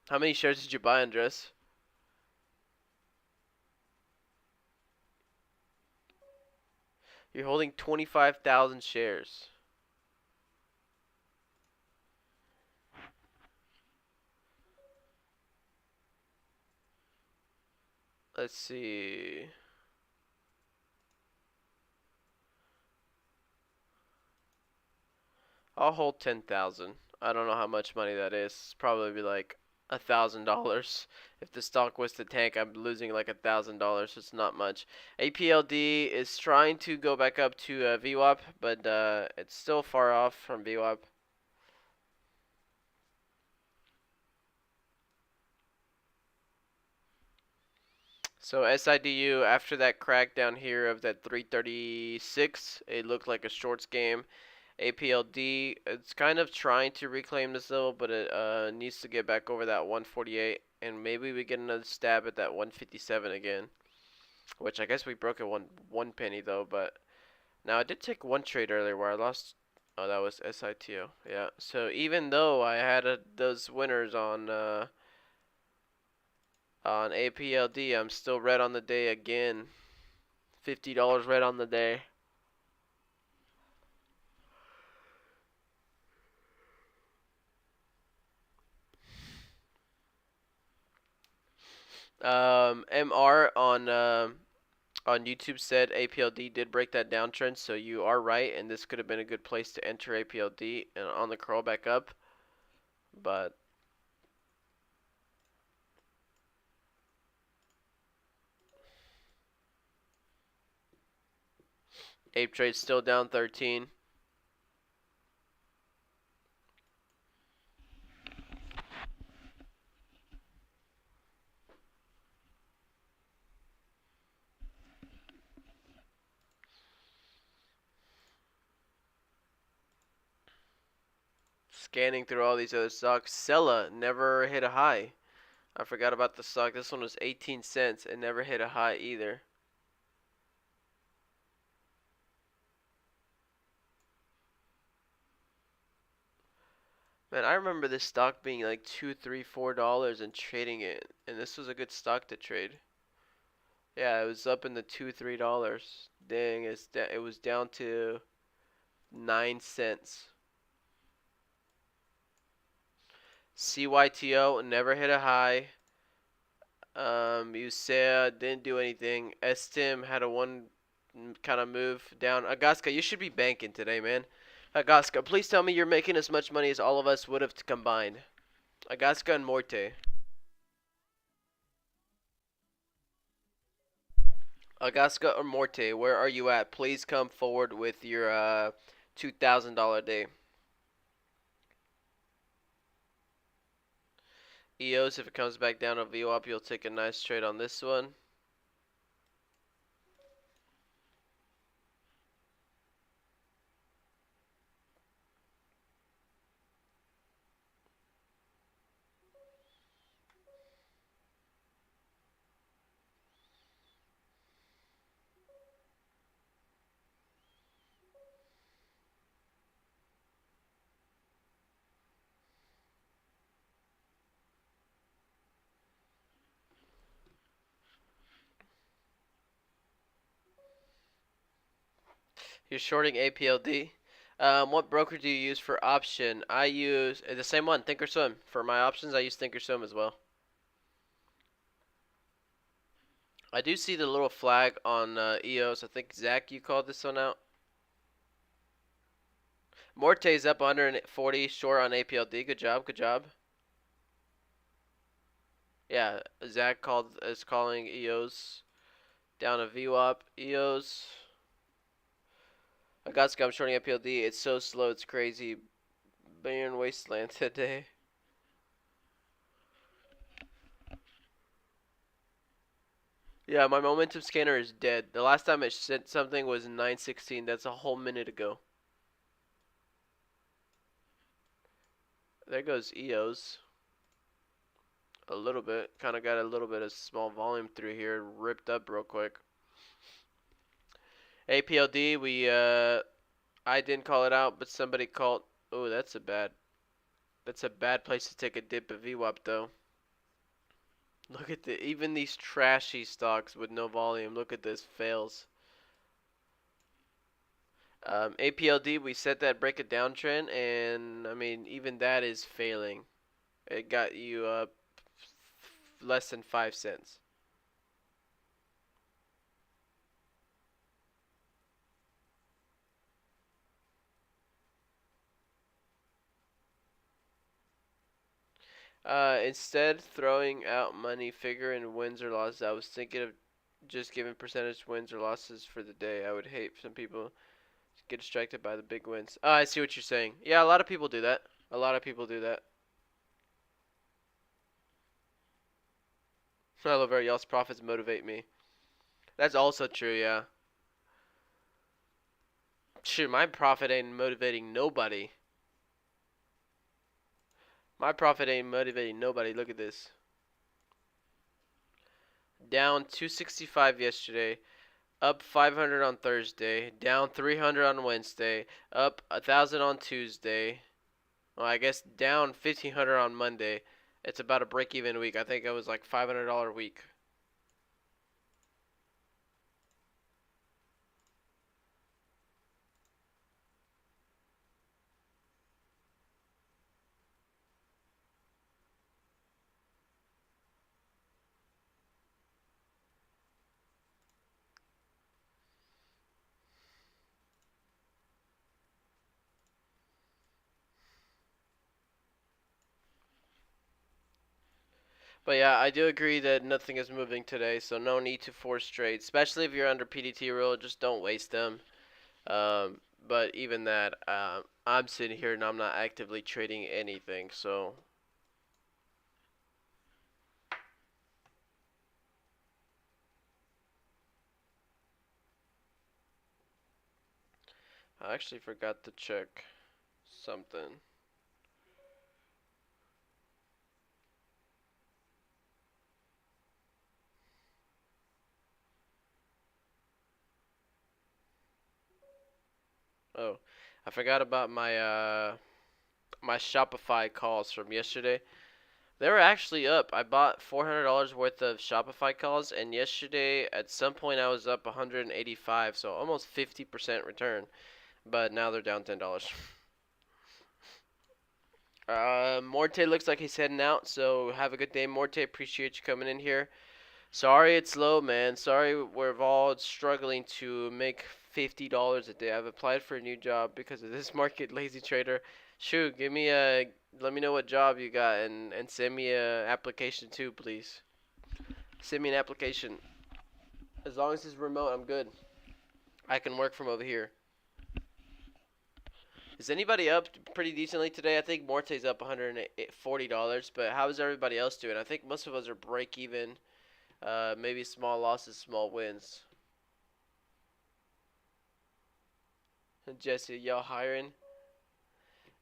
How many shares did you buy, Andres? You're holding 25,000 shares. Let's see. I'll hold 10,000. I don't know how much money that is. It's probably like $1,000. If the stock was to tank, I'm losing like $1,000. It's not much. APLD is trying to go back up to VWAP, but it's still far off from VWAP. So SIDU, after that crackdown here of that 336, it looked like a shorts game. APLD, it's kind of trying to reclaim this level, but it needs to get back over that 148, and maybe we get another stab at that 157 again. Which I guess we broke it one penny though, but now I did take one trade earlier where I lost. Oh, that was SITO. Yeah. So even though I had those winners on APLD, I'm still red on the day again. $50 red on the day. MR on YouTube said APLD did break that downtrend, so you are right, and this could have been a good place to enter APLD and on the crawl back up. But Ape Trade's still down 13. Scanning through all these other stocks. Sella never hit a high. I forgot about the stock. This one was 18 cents. It never hit a high either. Man, I remember this stock being like $2, $3, $4 and trading it. And this was a good stock to trade. Yeah, it was up in the $2, $3. Dang, it was down to 9 cents. CYTO never hit a high. USEA didn't do anything. STIM had a one kind of move down. Agaska, you should be banking today, man. Agaska, please tell me you're making as much money as all of us would have combined. Agaska and Morte. Agaska or Morte, where are you at? Please come forward with your $2,000 day. EOS, if it comes back down to VWAP, you'll take a nice trade on this one. You're shorting APLD. What broker do you use for option? I use the same one, Thinkorswim. For my options, I use Thinkorswim as well. I do see the little flag on EOS. I think Zach, you called this one out. Morte's up 140 short on APLD. Good job, good job. Yeah, Zach is calling EOS down a VWAP. EOS. I got scum shorting APLD. It's so slow, it's crazy. Barren wasteland today. Yeah, my momentum scanner is dead. The last time it sent something was 9:16. That's a whole minute ago. There goes EOS. A little bit. Kind of got a little bit of small volume through here. Ripped up real quick. APLD, I didn't call it out, but somebody called. Oh, that's a bad place to take a dip at VWAP though. Look at even these trashy stocks with no volume. Look at this, fails. APLD, we set that break it downtrend, and I mean even that is failing. It got you up less than 5 cents. Instead throwing out money figure in wins or losses, I was thinking of just giving percentage wins or losses for the day. I would hate some people get distracted by the big wins. Oh, I see what you're saying. Yeah, a lot of people do that. A lot of people do that. I love y'all's profits motivate me. That's also true, yeah. Shoot, my profit ain't motivating nobody. My profit ain't motivating nobody. Look at this. Down 265 yesterday, up 500 on Thursday, down 300 on Wednesday, up 1,000 on Tuesday. Well, I guess down 1,500 on Monday. It's about a break-even week. I think it was like $500 week. But yeah, I do agree that nothing is moving today, so no need to force trades, especially if you're under PDT rule. Just don't waste them. But even that, I'm sitting here and I'm not actively trading anything, so I actually forgot to check something. Oh, I forgot about my my Shopify calls from yesterday. They were actually up. I bought $400 worth of Shopify calls, and yesterday at some point I was up 185, so almost 50% return. But now they're down $10. Morte looks like he's heading out, so have a good day, Morte. Appreciate you coming in here. Sorry it's low, man. Sorry we're all struggling to make $50 a day. I've applied for a new job because of this market, lazy trader. Shoot, let me know what job you got and send me a application too, please. Send me an application. As long as it's remote, I'm good. I can work from over here. Is anybody up pretty decently today? I think Morte's up $140, but how is everybody else doing? I think most of us are break even. Maybe small losses, small wins. Jesse, y'all hiring?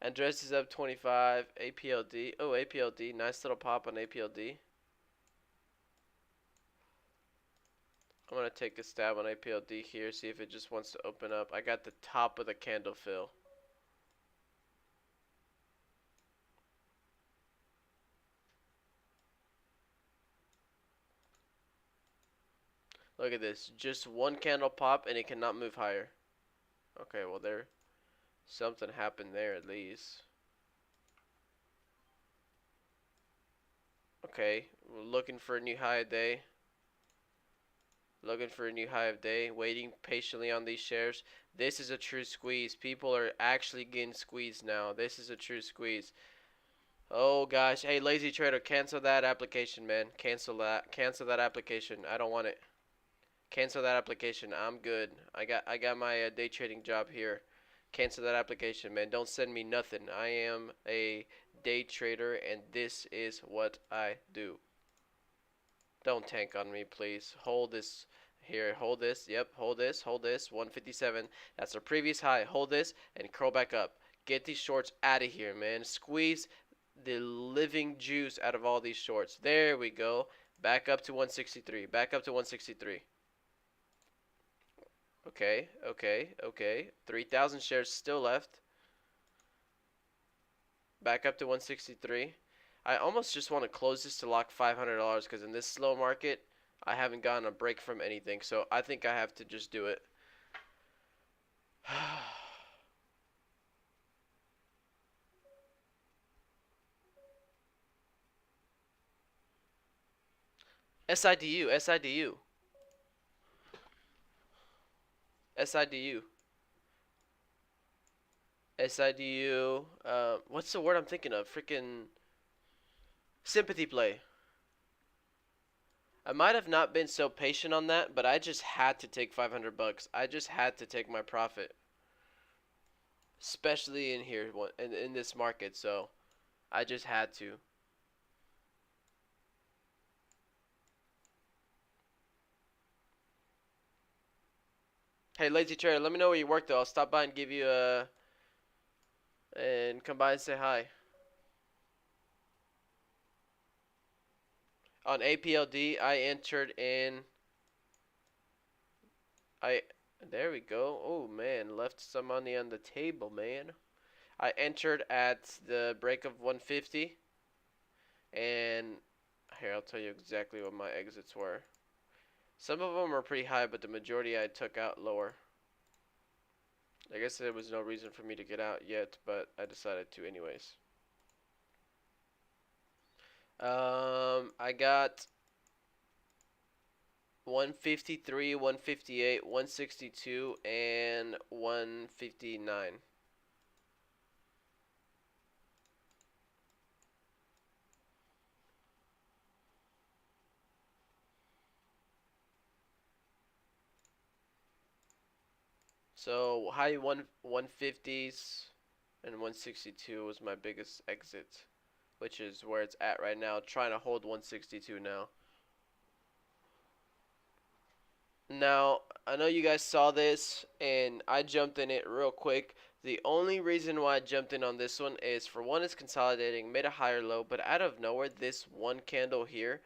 Andres is up 25. APLD. Oh, APLD. Nice little pop on APLD. I'm going to take a stab on APLD here, see if it just wants to open up. I got the top of the candle fill. Look at this. Just one candle pop and it cannot move higher. Okay, well there. Something happened there at least. Okay, we're looking for a new high of day. Looking for a new high of day. Waiting patiently on these shares. This is a true squeeze. People are actually getting squeezed now. This is a true squeeze. Oh gosh. Hey, lazy trader, cancel that application, man. Cancel that. Cancel that application. I don't want it. Cancel that application. I'm good. I got my day trading job here. Cancel that application, man. Don't send me nothing. I am a day trader and this is what I do. Don't tank on me, please. Hold this here. Hold this. Yep, hold this. Hold this. 157. That's our previous high. Hold this and curl back up. Get these shorts out of here, man. Squeeze the living juice out of all these shorts. There we go. Back up to 163. Back up to 163. Okay, okay, okay. 3,000 shares still left. Back up to 163. I almost just want to close this to lock $500 because in this slow market, I haven't gotten a break from anything. So I think I have to just do it. SIDU, SIDU, SIDU, SIDU. What's the word I'm thinking of? Freaking sympathy play. I might have not been so patient on that, but I just had to take 500 bucks. I just had to take my profit, especially in here in this market. So I just had to. Hey, lazy trader, let me know where you work though. I'll stop by and give you a and come by and say hi. On APLD, I entered in. There we go. Oh man, left some money on the table, man. I entered at the break of 150, and here I'll tell you exactly what my exits were. Some of them were pretty high, but the majority I took out lower. I guess there was no reason for me to get out yet, but I decided to anyways. I got 153, 158, 162, and 159. So high 150s and 162 was my biggest exit, which is where it's at right now. Trying to hold 162 now. Now, I know you guys saw this, and I jumped in it real quick. The only reason why I jumped in on this one is, for one, it's consolidating, made a higher low, but out of nowhere, this one candle here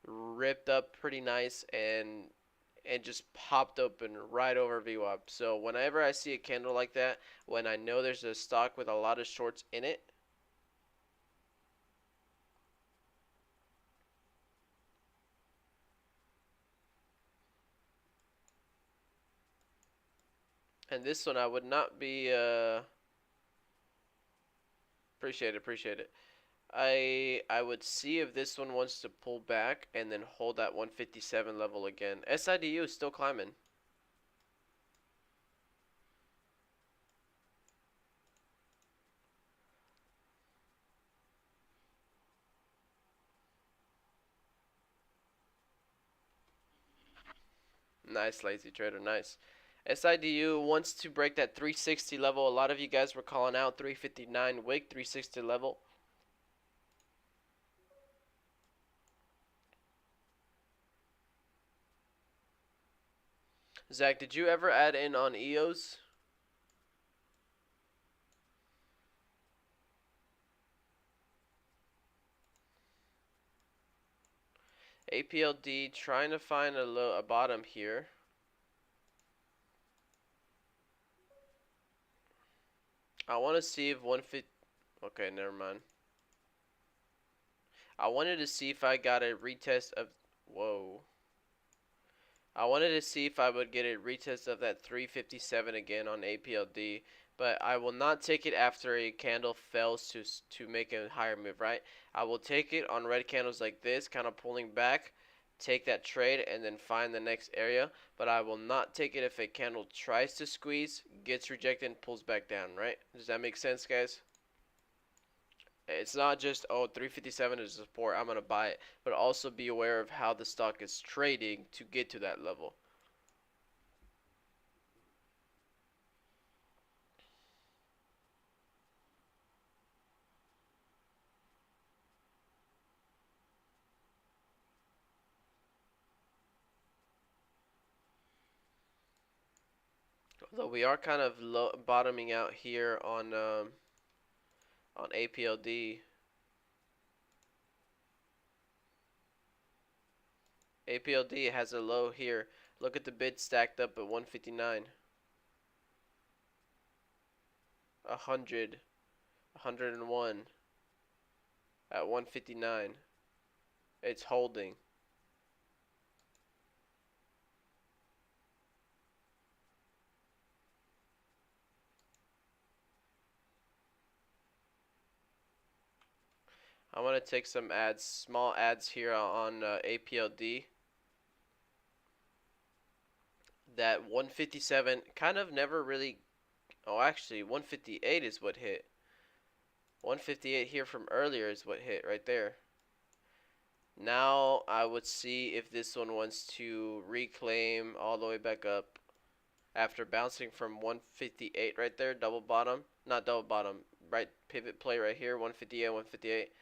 ripped up pretty nice and just popped open right over VWAP. So whenever I see a candle like that, when I know there's a stock with a lot of shorts in it, And this one I would not be appreciate it. I would see if this one wants to pull back and then hold that 157 level again. SIDU is still climbing. Nice, lazy trader, nice. SIDU wants to break that 360 level. A lot of you guys were calling out 359 wick, 360 level. Zach, did you ever add in on EOS? APLD trying to find a bottom here. I want to see if 150. Okay, never mind. I wanted to see if I got a retest of. Whoa. I wanted to see if I would get a retest of that 357 again on APLD, but I will not take it after a candle fails to make a higher move, right? I will take it on red candles like this, kind of pulling back, take that trade, and then find the next area, but I will not take it if a candle tries to squeeze, gets rejected, and pulls back down, right? Does that make sense, guys? It's not just, oh, 357 is support, I'm going to buy it, but also be aware of how the stock is trading to get to that level. Although we are kind of bottoming out here on APLD. APLD has a low here. Look at the bid stacked up at 159. 100. 101. At 159. It's holding. I'm going to take some ads, small ads here on APLD. That 157 kind of never really. Oh, actually, 158 is what hit. 158 here from earlier is what hit right there. Now I would see if this one wants to reclaim all the way back up after bouncing from 158 right there, double bottom, not double bottom, right pivot play right here, 158, 158,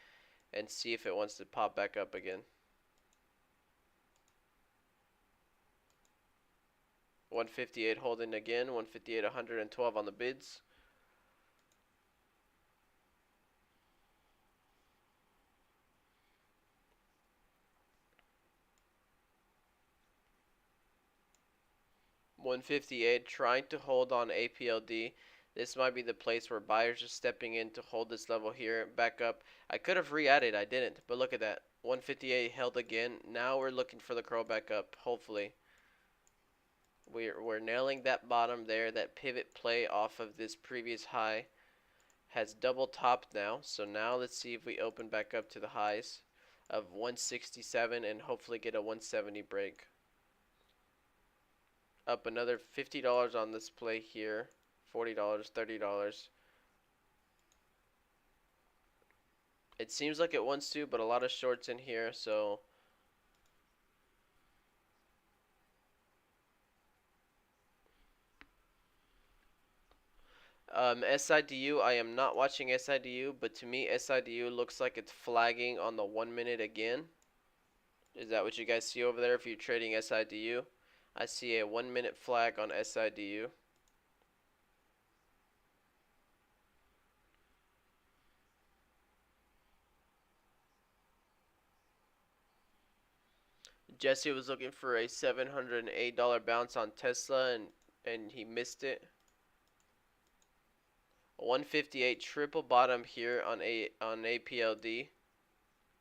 and see if it wants to pop back up again. 158 holding again, 158, 112 on the bids. $158 trying to hold on APLD. This might be the place where buyers are stepping in to hold this level here back up. I could have re-added, I didn't, but look at that. 158 held again. Now we're looking for the curl back up, hopefully. We're nailing that bottom there. That pivot play off of this previous high has double topped now. So now let's see if we open back up to the highs of 167 and hopefully get a 170 break. Up another $50 on this play here. $40, $30. It seems like it wants to, but a lot of shorts in here, so SIDU, I am not watching SIDU, but to me SIDU looks like it's flagging on the 1 minute again. Is that what you guys see over there if you're trading SIDU? I see a 1 minute flag on SIDU. Jesse was looking for a $708 bounce on Tesla and he missed it. 158 triple bottom here on APLD.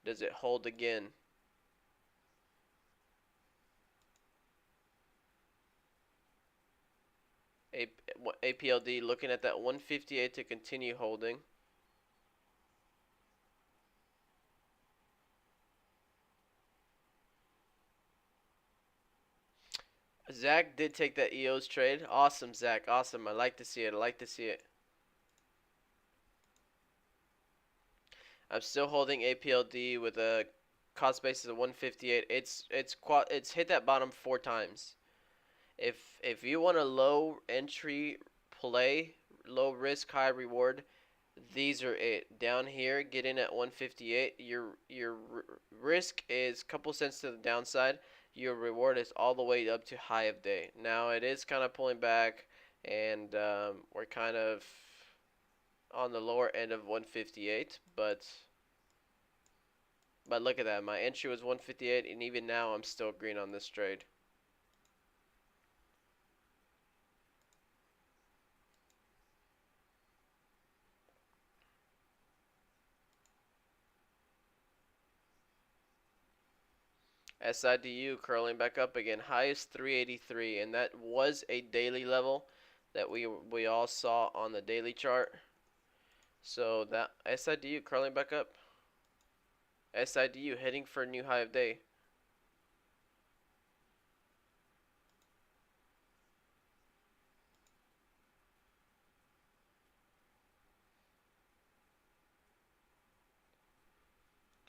Does it hold again? APLD looking at that 158 to continue holding. Zach did take that EOS trade. Awesome, Zach. Awesome. I like to see it. I like to see it. I'm still holding APLD with a cost basis of 158. It's hit that bottom 4 times. If you want a low entry play, low risk, high reward, these are it. Down here, get in at 158. Your risk is a couple cents to the downside. Your reward is all the way up to high of day. Now it is kind of pulling back, and we're kind of on the lower end of 158, but look at that. My entry was 158, and even now I'm still green on this trade. SIDU curling back up again. Highest 383, and that was a daily level that we all saw on the daily chart. So that SIDU curling back up. SIDU heading for a new high of day.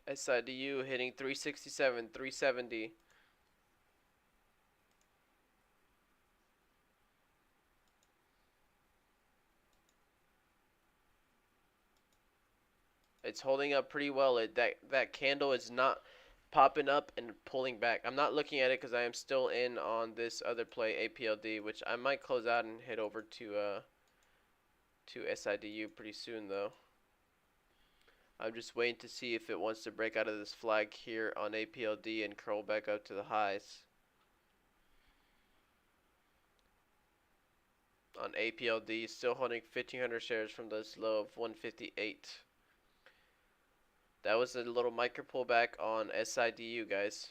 SIDU hitting 367, 370. It's holding up pretty well. That candle is not popping up and pulling back. I'm not looking at it because I am still in on this other play, APLD, which I might close out and head over to SIDU pretty soon though. I'm just waiting to see if it wants to break out of this flag here on APLD and curl back up to the highs. On APLD, still holding 1,500 shares from this low of 158. That was a little micro pullback on SIDU, guys.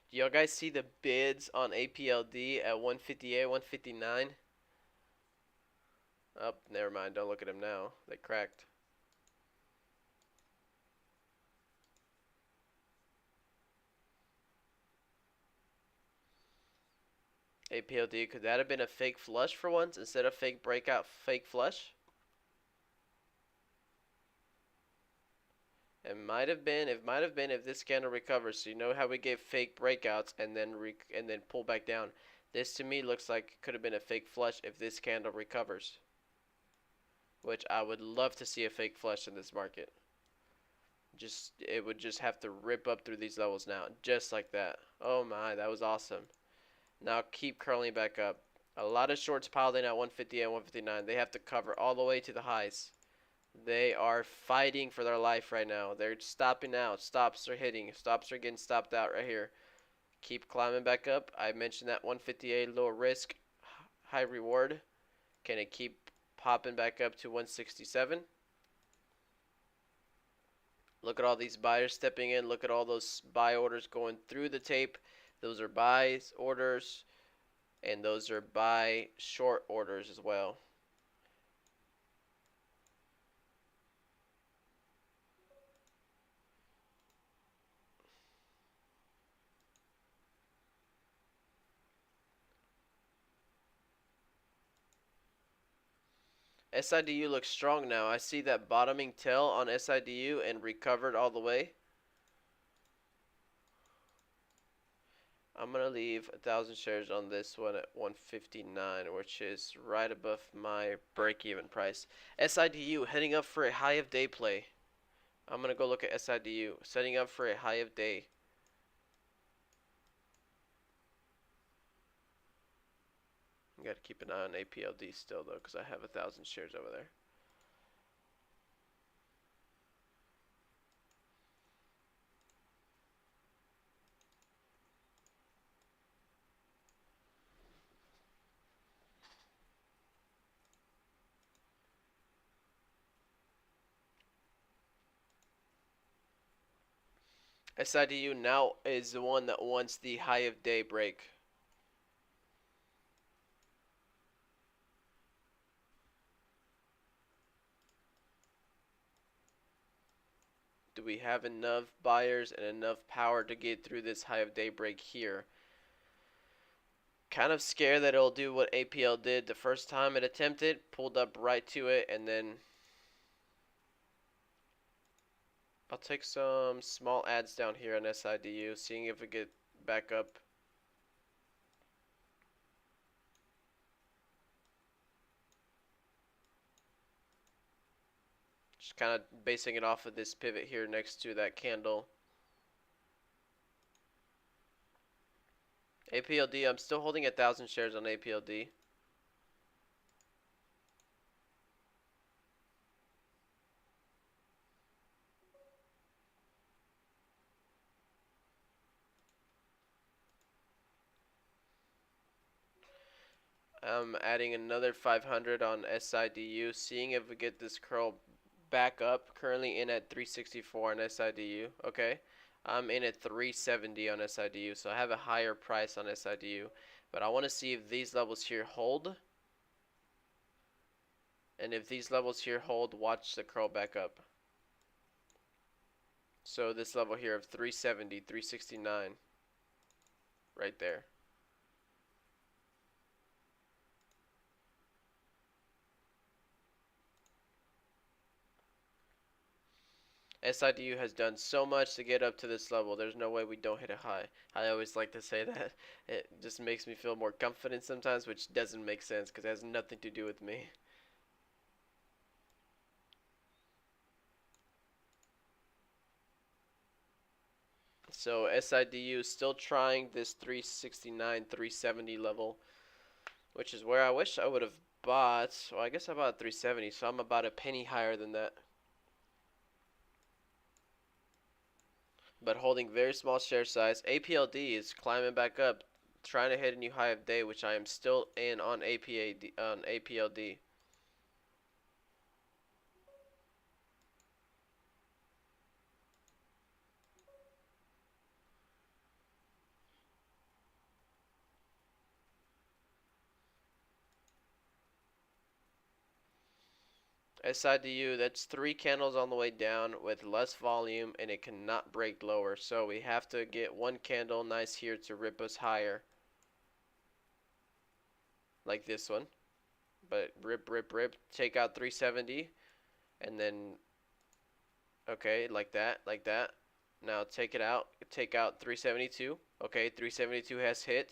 Do y'all guys see the bids on APLD at 158, 159? Oh, never mind. Don't look at them now. They cracked. APLD, could that have been a fake flush for once instead of fake breakout, fake flush? It might have been. It might have been if this candle recovers. So you know how we gave fake breakouts and then pull back down. This to me looks like it could have been a fake flush if this candle recovers. Which I would love to see a fake flush in this market. It would just have to rip up through these levels now, just like that. Oh my, that was awesome. Now keep curling back up. A lot of shorts piled in at 150 and 159. They have to cover all the way to the highs. They are fighting for their life right now. They're stopping out. Stops are hitting. Stops are getting stopped out right here. Keep climbing back up. I mentioned that 158 low risk, high reward. Can it keep popping back up to 167? Look at all these buyers stepping in. Look at all those buy orders going through the tape. Those are buys orders, and those are buy short orders as well. SIDU looks strong now. I see that bottoming tail on SIDU and recovered all the way. I'm going to leave 1,000 shares on this one at 159, which is right above my break-even price. SIDU heading up for a high of day play. I'm going to go look at SIDU setting up for a high of day. I got to keep an eye on APLD still though, because I have 1,000 shares over there. SIDU now is the one that wants the high of day break. Do we have enough buyers and enough power to get through this high of day break here? Kind of scared that it'll do what APL did the first time it attempted, pulled up right to it, and then I'll take some small ads down here on SIDU, seeing if we get back up. Just kind of basing it off of this pivot here next to that candle. APLD, I'm still holding 1,000 shares on APLD. I'm adding another 500 on SIDU, seeing if we get this curl back up. Currently in at 364 on SIDU. Okay, I'm in at 370 on SIDU, so I have a higher price on SIDU, but I want to see if these levels here hold. And if these levels here hold, watch the curl back up. So this level here of 370, 369, right there. SIDU has done so much to get up to this level. There's no way we don't hit a high. I always like to say that. It just makes me feel more confident sometimes, which doesn't make sense because it has nothing to do with me. So SIDU is still trying this 369, 370 level, which is where I wish I would have bought. Well, I guess I bought 370, so I'm about a penny higher than that. But holding very small share size. APLD is climbing back up, trying to hit a new high of day, which I am still in on APLD. SIDU, that's 3 candles on the way down with less volume, and it cannot break lower. So we have to get 1 candle nice here to rip us higher. Like this one. But rip, rip, rip. Take out 370. And then, okay, like that, like that. Now take it out. Take out 372. Okay, 372 has hit.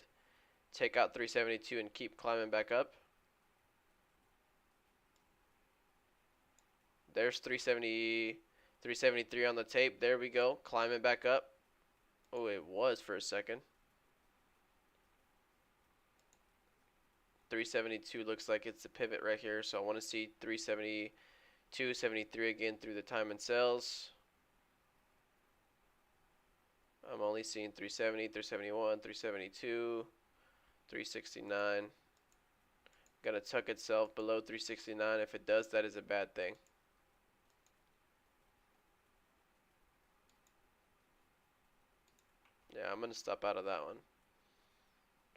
Take out 372 and keep climbing back up. There's 370, 373 on the tape. There we go. Climbing back up. Oh, it was for a second. 372 looks like it's a pivot right here. So I want to see 372, 73 again through the time and sales. I'm only seeing 370, 371, 372, 369. Gonna tuck itself below 369. If it does, that is a bad thing. Yeah, I'm gonna stop out of that one.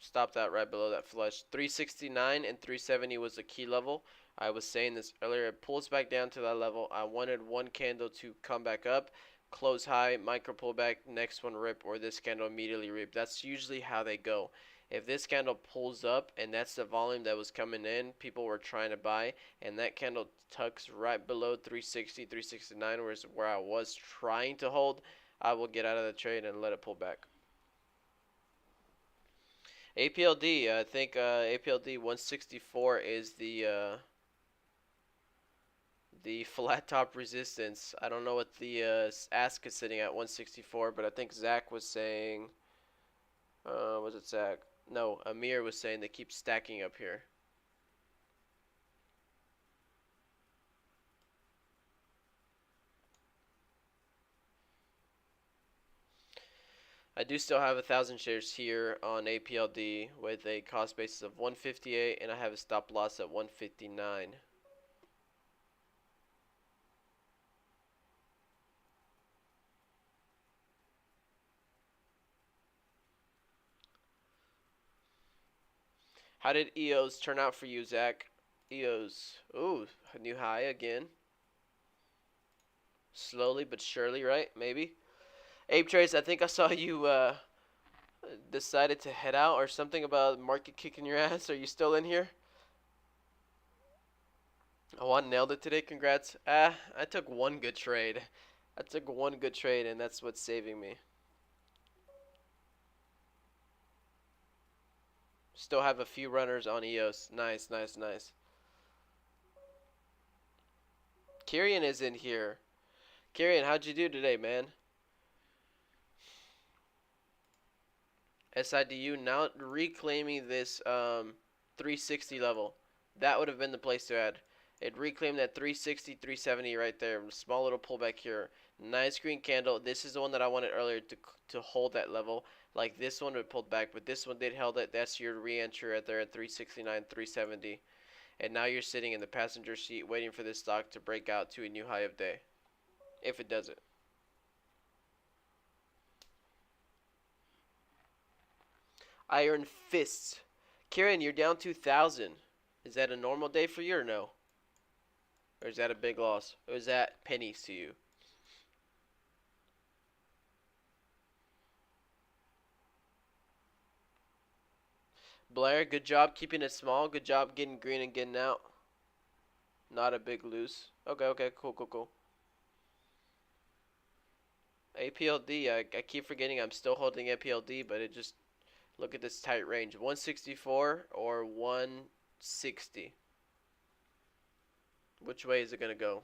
Stop that right below that flush. 369 and 370 was the key level. I was saying this earlier. It pulls back down to that level. I wanted one candle to come back up, close high, micro pullback, next one rip, or this candle immediately rip. That's usually how they go. If this candle pulls up and that's the volume that was coming in, people were trying to buy, and that candle tucks right below 360, 369, where I was trying to hold, I will get out of the trade and let it pull back. APLD, I think APLD 164 is the flat top resistance. I don't know what the ask is sitting at 164, but I think Zach was saying, was it Zach? No, Amir was saying they keep stacking up here. I do still have 1,000 shares here on APLD with a cost basis of 158, and I have a stop loss at 159. How did EOS turn out for you, Zach? EOS. Ooh, a new high again. Slowly but surely, right? Maybe. Ape Trace, I think I saw you decided to head out or something about market kicking your ass. Are you still in here? Oh, I nailed it today. Congrats. I took one good trade. I took one good trade, and that's what's saving me. Still have a few runners on EOS. Nice, nice, nice. Kyrian is in here. Kyrian, how'd you do today, man? SIDU now reclaiming this 360 level. That would have been the place to add. It reclaimed that 360, 370 right there. Small little pullback here. Nice green candle. This is the one that I wanted earlier to hold that level. Like this one would pulled back, but this one did held it. That's your re-entry right there at 369, 370. And now you're sitting in the passenger seat waiting for this stock to break out to a new high of day. If it does it. Iron Fists. Kieran, you're down 2,000. Is that a normal day for you or no? Or is that a big loss? Or is that pennies to you? Blair, good job keeping it small. Good job getting green and getting out. Not a big lose. Okay, okay, cool, cool, cool. APLD, I keep forgetting I'm still holding APLD, but it just, look at this tight range. 164 or 160. Which way is it going to go?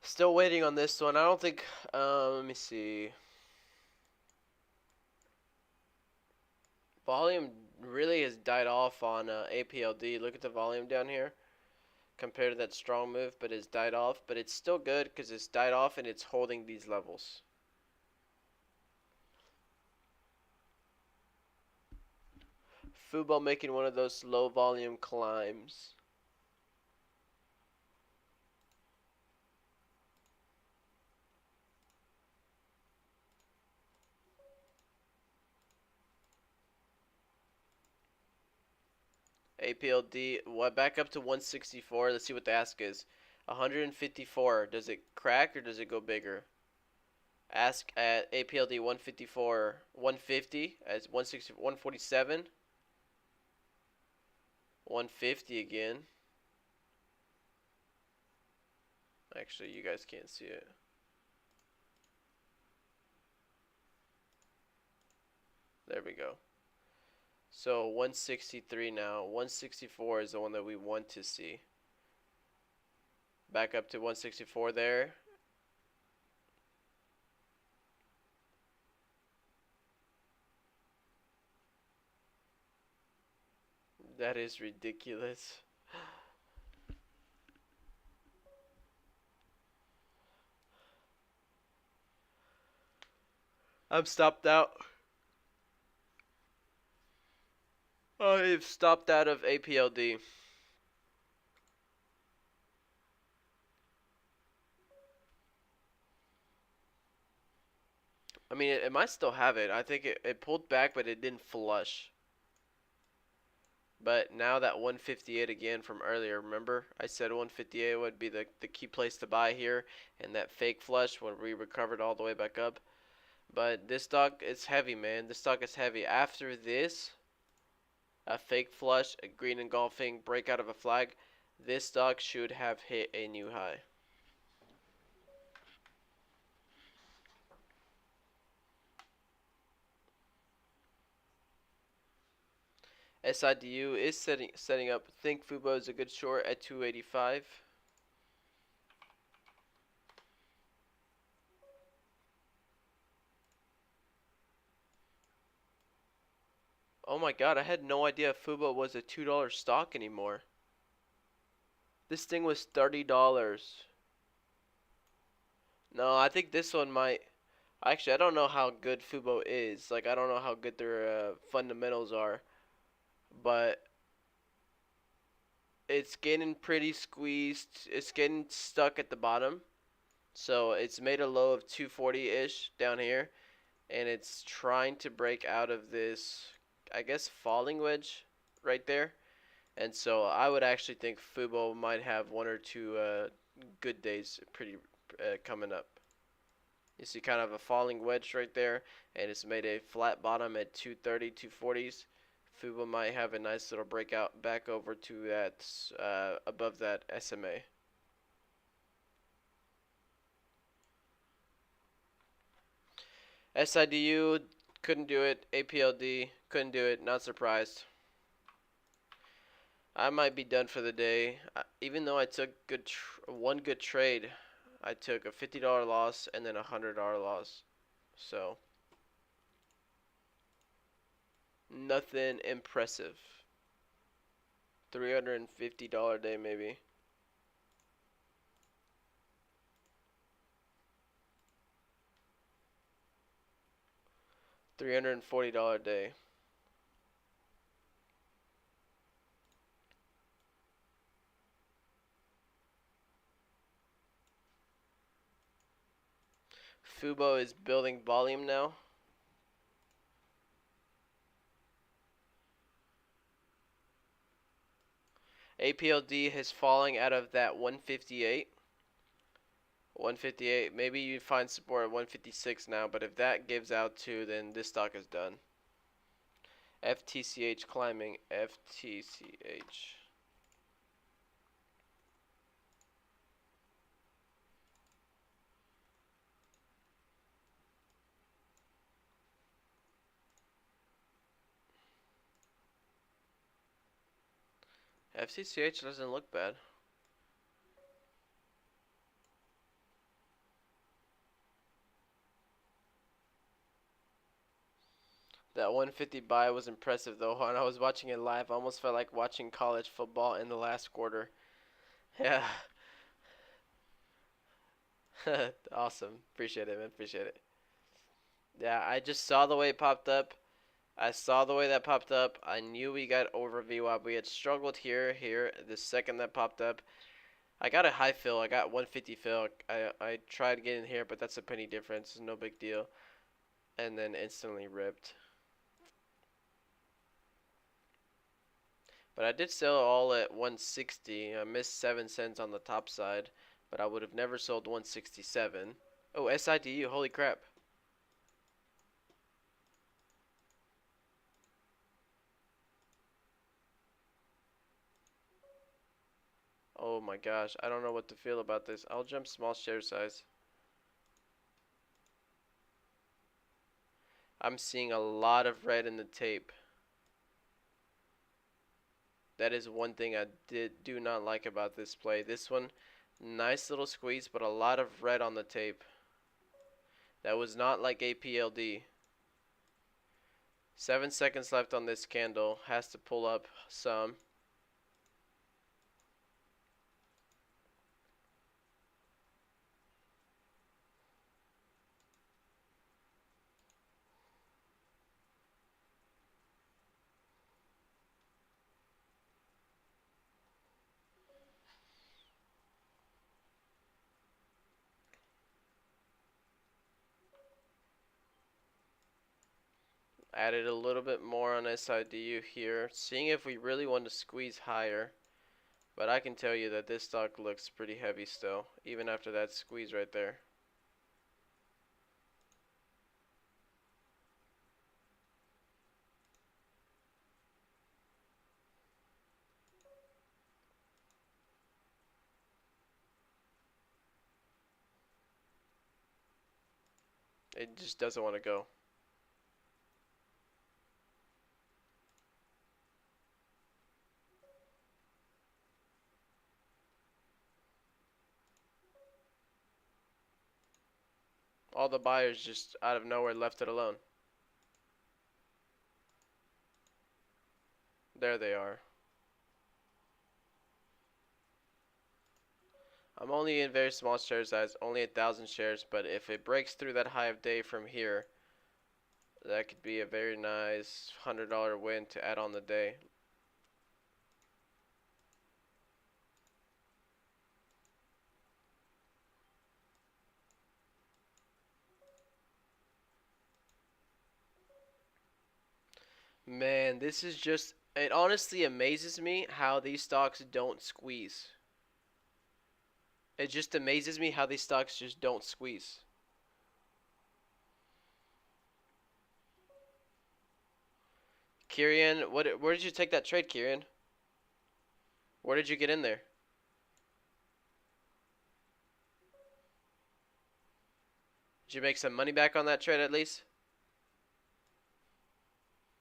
Still waiting on this one. I don't think, let me see. Volume really has died off on APLD. Look at the volume down here compared to that strong move, but it's died off. But it's still good because it's died off and it's holding these levels. Fubo making one of those low volume climbs. APLD, what, back up to 164. Let's see what the ask is. 154. Does it crack or does it go bigger? Ask at APLD 154, 150 as 160, 147, 150 again. Actually, you guys can't see it. There we go. So 163 now. 164 is the one that we want to see. Back up to 164 there. That is ridiculous. I'm stopped out. I've stopped out of APLD. I mean, it might still have it. I think it pulled back, but it didn't flush. But now that 158 again from earlier, remember? I said 158 would be the key place to buy here. And that fake flush when we recovered all the way back up. But this stock is heavy, man. This stock is heavy. After this, a fake flush, a green engulfing, breakout of a flag, this stock should have hit a new high. SIDU is setting up. Think Fubo is a good short at 285. Oh my god, I had no idea Fubo was a $2 stock anymore. This thing was $30. No, I think this one might. Actually, I don't know how good Fubo is. Like, I don't know how good their fundamentals are, but it's getting pretty squeezed. It's getting stuck at the bottom. So it's made a low of 240-ish down here, and it's trying to break out of this, I guess, falling wedge right there. And so I would actually think Fubo might have one or two good days pretty coming up. You see kind of a falling wedge right there, and it's made a flat bottom at 230, 240s. Fubo might have a nice little breakout back over to that above that SMA. SIDU couldn't do it. APLD couldn't do it. Not surprised. I might be done for the day. Even though I took one good trade, I took a $50 loss and then a $100 loss. So nothing impressive. $350 day maybe. $340 day. Fubo is building volume now. APLD is falling out of that 158. 158. Maybe you find support at 156 now, but if that gives out too, then this stock is done. FTCH climbing. FTCH. FTCH doesn't look bad. That 150 buy was impressive though. When I was watching it live, I almost felt like watching college football in the last quarter. Yeah. Awesome. Appreciate it, man. Appreciate it. Yeah, I just saw the way it popped up. I saw the way that popped up. I knew we got over VWAP. We had struggled here. The second that popped up, I got a high fill. I got 150 fill. I tried getting here, but that's a penny difference. No big deal. And then instantly ripped. But I did sell all at 160. I missed 7 cents on the top side, but I would have never sold 167. Oh, SIDU. Holy crap. Oh my gosh. I don't know what to feel about this. I'll jump small share size. I'm seeing a lot of red in the tape. That is one thing I do not like about this play. This one, nice little squeeze, but a lot of red on the tape. That was not like APLD. 7 seconds left on this candle. Has to pull up some. Added a little bit more on SIDU here. Seeing if we really want to squeeze higher. But I can tell you that this stock looks pretty heavy still, even after that squeeze right there. It just doesn't want to go. All the buyers just out of nowhere left it alone. There they are. I'm only in very small share size, only 1,000 shares. But if it breaks through that high of day from here, that could be a very nice $100 win to add on the day. Man, this is just, it honestly amazes me how these stocks don't squeeze. It just amazes me how these stocks just don't squeeze. Kieran, where did you take that trade, Kieran? Where did you get in there? Did you make some money back on that trade at least?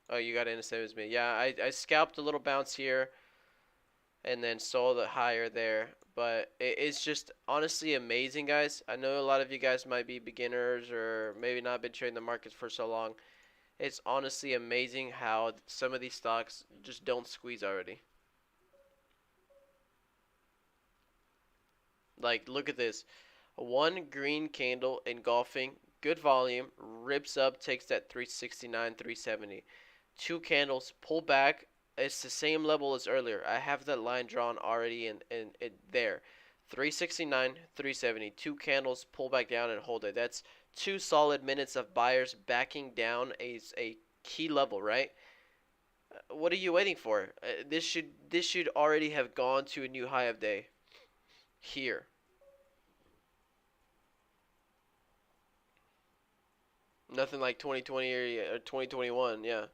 Oh, you got in the same as me. Yeah, I scalped a little bounce here and then sold it higher there. But it's just honestly amazing, guys. I know a lot of you guys might be beginners or maybe not been trading the markets for so long. It's honestly amazing how some of these stocks just don't squeeze already. Like, look at this. One green candle engulfing, good volume, rips up, takes that 369, 370. Two candles, pull back. It's the same level as earlier. I have that line drawn already in there. 369, 370. Two candles, pull back down and hold it. That's 2 solid minutes of buyers backing down a key level, right? What are you waiting for? This should already have gone to a new high of day here. Nothing like 2020 or 2021, yeah.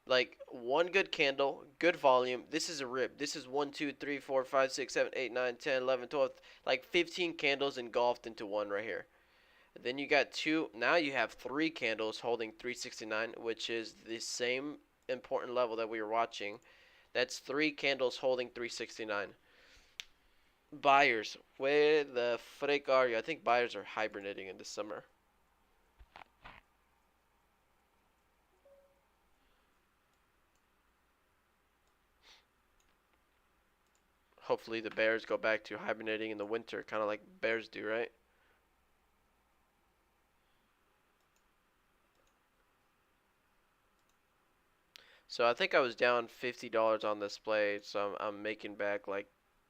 Like one good candle, good volume. This is a rip. This is 1, 2, 3, 4, 5, 6, 7, 8, 9, 10, 11, 12, like 15 candles engulfed into one right here. Then you got two. Now you have three candles holding 369, which is the same important level that we were watching. That's three candles holding 369. Buyers, where the frick are you? I think buyers are hibernating in the summer. Hopefully the bears go back to hibernating in the winter, kind of like bears do, right? So I think I was down $50 on this play, so I'm making back like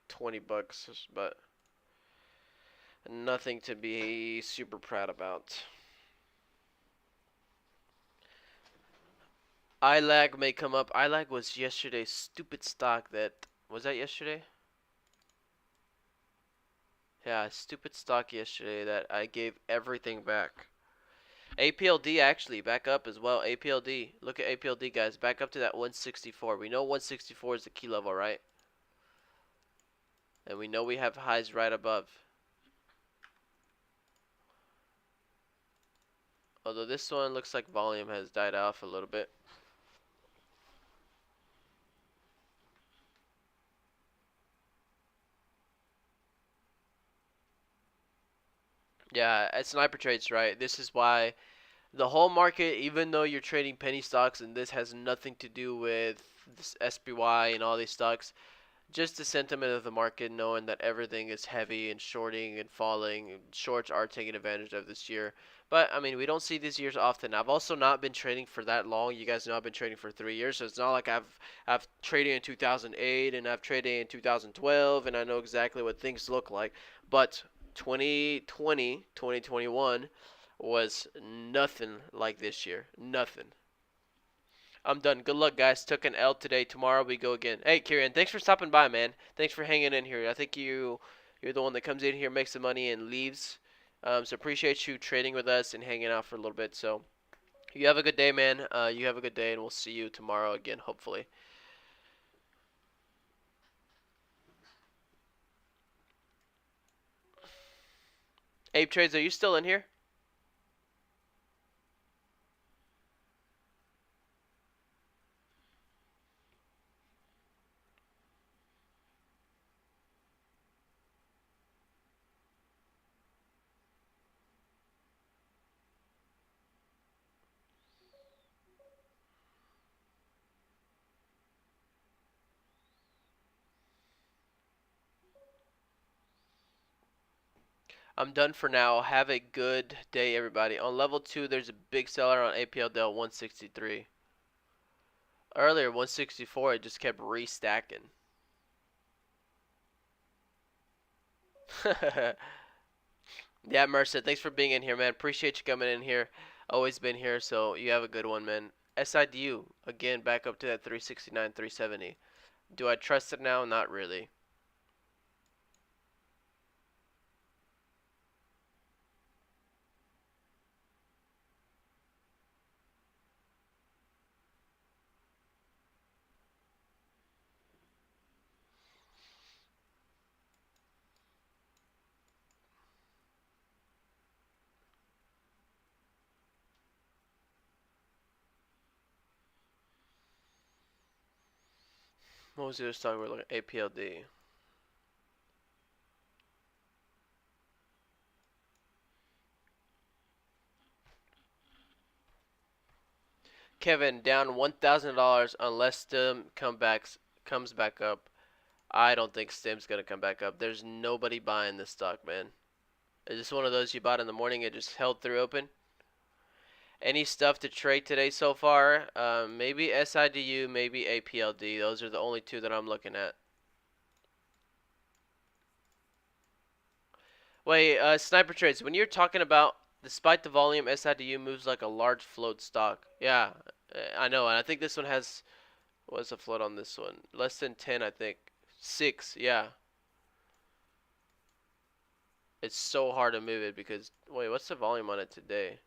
20 bucks, but nothing to be super proud about. iLag may come up. iLag was yesterday's stupid stock that was that yesterday? Yeah, stupid stock yesterday that I gave everything back. APLD actually back up as well. APLD, look at APLD guys, back up to that 164. We know 164 is the key level, right? And we know we have highs right above. Although this one looks like volume has died off a little bit. Yeah, at Sniper Trades, right? This is why the whole market, even though you're trading penny stocks and this has nothing to do with this SPY and all these stocks, just the sentiment of the market, knowing that everything is heavy and shorting and falling. Shorts are taking advantage of this year. But, I mean, we don't see these years often. I've also not been trading for that long. You guys know I've been trading for 3 years, so it's not like I've traded in 2008 and I've traded in 2012 and I know exactly what things look like. But 2020, 2021 was nothing like this year. Nothing. I'm done. Good luck, guys. Took an L today. Tomorrow we go again. Hey, Kieran, thanks for stopping by, man. Thanks for hanging in here. I think you're the one that comes in here, makes the money, and leaves. So appreciate you trading with us and hanging out for a little bit. So you have a good day, man. You have a good day, and we'll see you tomorrow again, hopefully. Ape Trades, are you still in here? I'm done for now. Have a good day, everybody. On level 2, there's a big seller on APL Dell 163. Earlier, 164, it just kept restacking. Yeah, Mercer, thanks for being in here, man. Appreciate you coming in here. Always been here, so you have a good one, man. SIDU, again, back up to that 369, 370. Do I trust it now? Not really. What was the other stock we're looking at? APLD. Kevin, down $1,000 unless Stim comes back up. I don't think Stim's gonna come back up. There's nobody buying this stock, man. Is this one of those you bought in the morning and just held through open? Any stuff to trade today so far? Maybe SIDU, maybe APLD. Those are the only two that I'm looking at. Wait, Sniper Trades, when you're talking about despite the volume, SIDU moves like a large float stock. Yeah, I know, and I think this one has, what's the float on this one? Less than 10, I think. 6, yeah. It's so hard to move it because, wait, what's the volume on it today?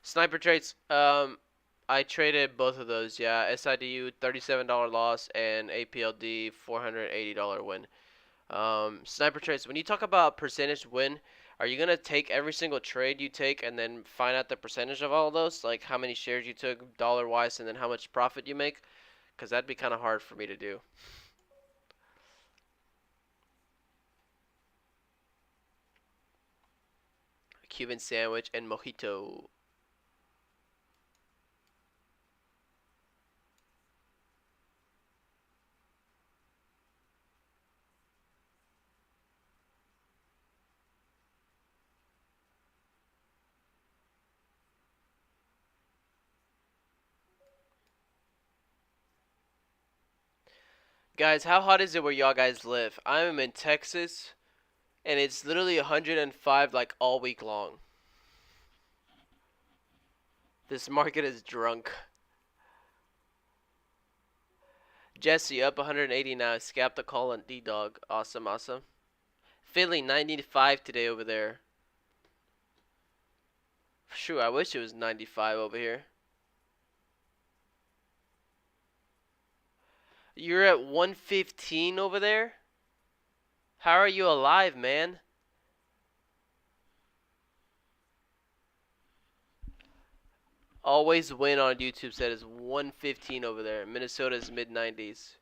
Sniper Trades, I traded both of those, yeah. SIDU $37 loss and APLD $480 win. Sniper Trades, when you talk about percentage win, are you gonna take every single trade you take and then find out the percentage of all of those? Like how many shares you took dollar wise and then how much profit you make? Because that'd be kind of hard for me to do. Cuban sandwich and mojito. Guys, how hot is it where y'all guys live? I'm in Texas, and it's literally 105 like all week long. This market is drunk. Jesse up 180 now. Scap the call on D-Dog. Awesome, awesome. Philly 95 today over there. Shoot, I wish it was 95 over here. You're at 115 over there? How are you alive, man? Always win on YouTube said is 115 over there. Minnesota's mid 90s.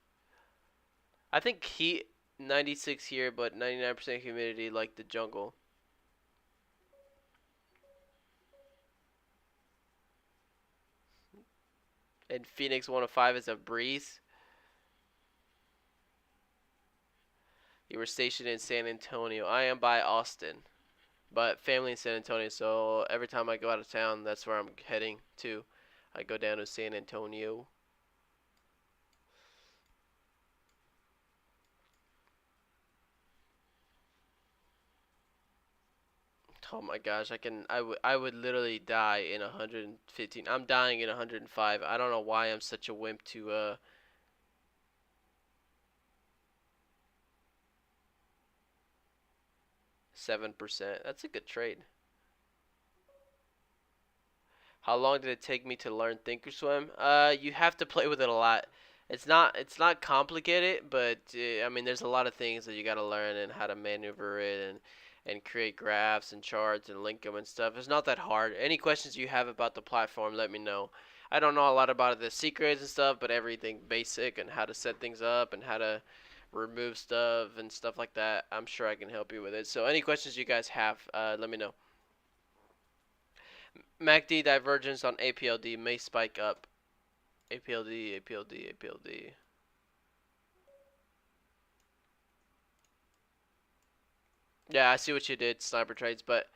I think heat 96 here, but 99% humidity like the jungle. And Phoenix 105 is a breeze. You were stationed in San Antonio. I am by Austin, but family in San Antonio. So every time I go out of town, that's where I'm heading to. I go down to San Antonio. Oh my gosh, I would literally die in 115. I'm dying in 105. I don't know why I'm such a wimp to 7%. That's a good trade. How long did it take me to learn Thinkorswim? You have to play with it a lot. It's not complicated, but I mean there's a lot of things that you got to learn and how to maneuver it and create graphs and charts and link them and stuff. It's not that hard. Any questions you have about the platform, let me know. I don't know a lot about the secrets and stuff, but everything basic and how to set things up and how to remove stuff and stuff like that, I'm sure I can help you with it. So any questions you guys have, let me know. MACD divergence on APLD may spike up. APLD, APLD, APLD. Yeah, I see what you did, sniper trades, but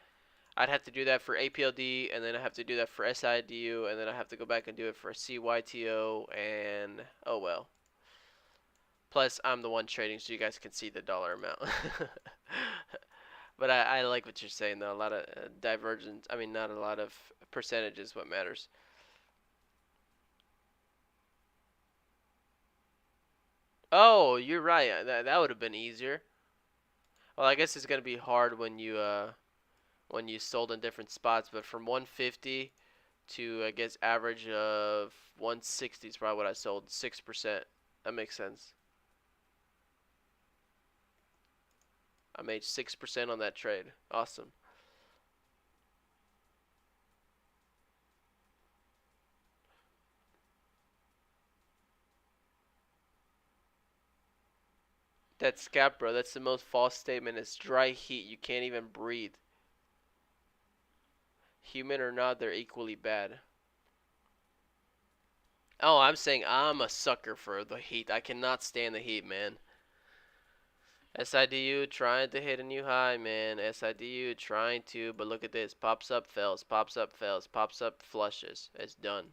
I'd have to do that for APLD, and then I have to do that for SIDU, and then I have to go back and do it for CYTO, and oh well. Plus, I'm the one trading, so you guys can see the dollar amount. But I like what you're saying, though. A lot of divergence. I mean, not a lot of percentages. What matters. Oh, you're right. That would have been easier. Well, I guess it's gonna be hard when you sold in different spots, but from 150 to I guess average of 160 is probably what I sold. 6%. That makes sense. I made 6% on that trade. Awesome. That's cap, bro. That's the most false statement. It's dry heat. You can't even breathe. Human or not, they're equally bad. Oh, I'm saying I'm a sucker for the heat. I cannot stand the heat, man. SIDU trying to hit a new high, man. SIDU trying to, but look at this. Pops up, fails. Pops up, fails. Pops up, flushes. It's done.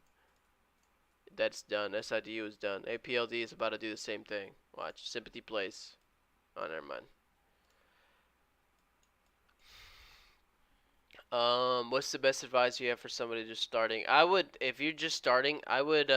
That's done. SIDU is done. APLD is about to do the same thing. Watch. Sympathy place. Oh, never mind. What's the best advice you have for somebody just starting? I would, if you're just starting, I would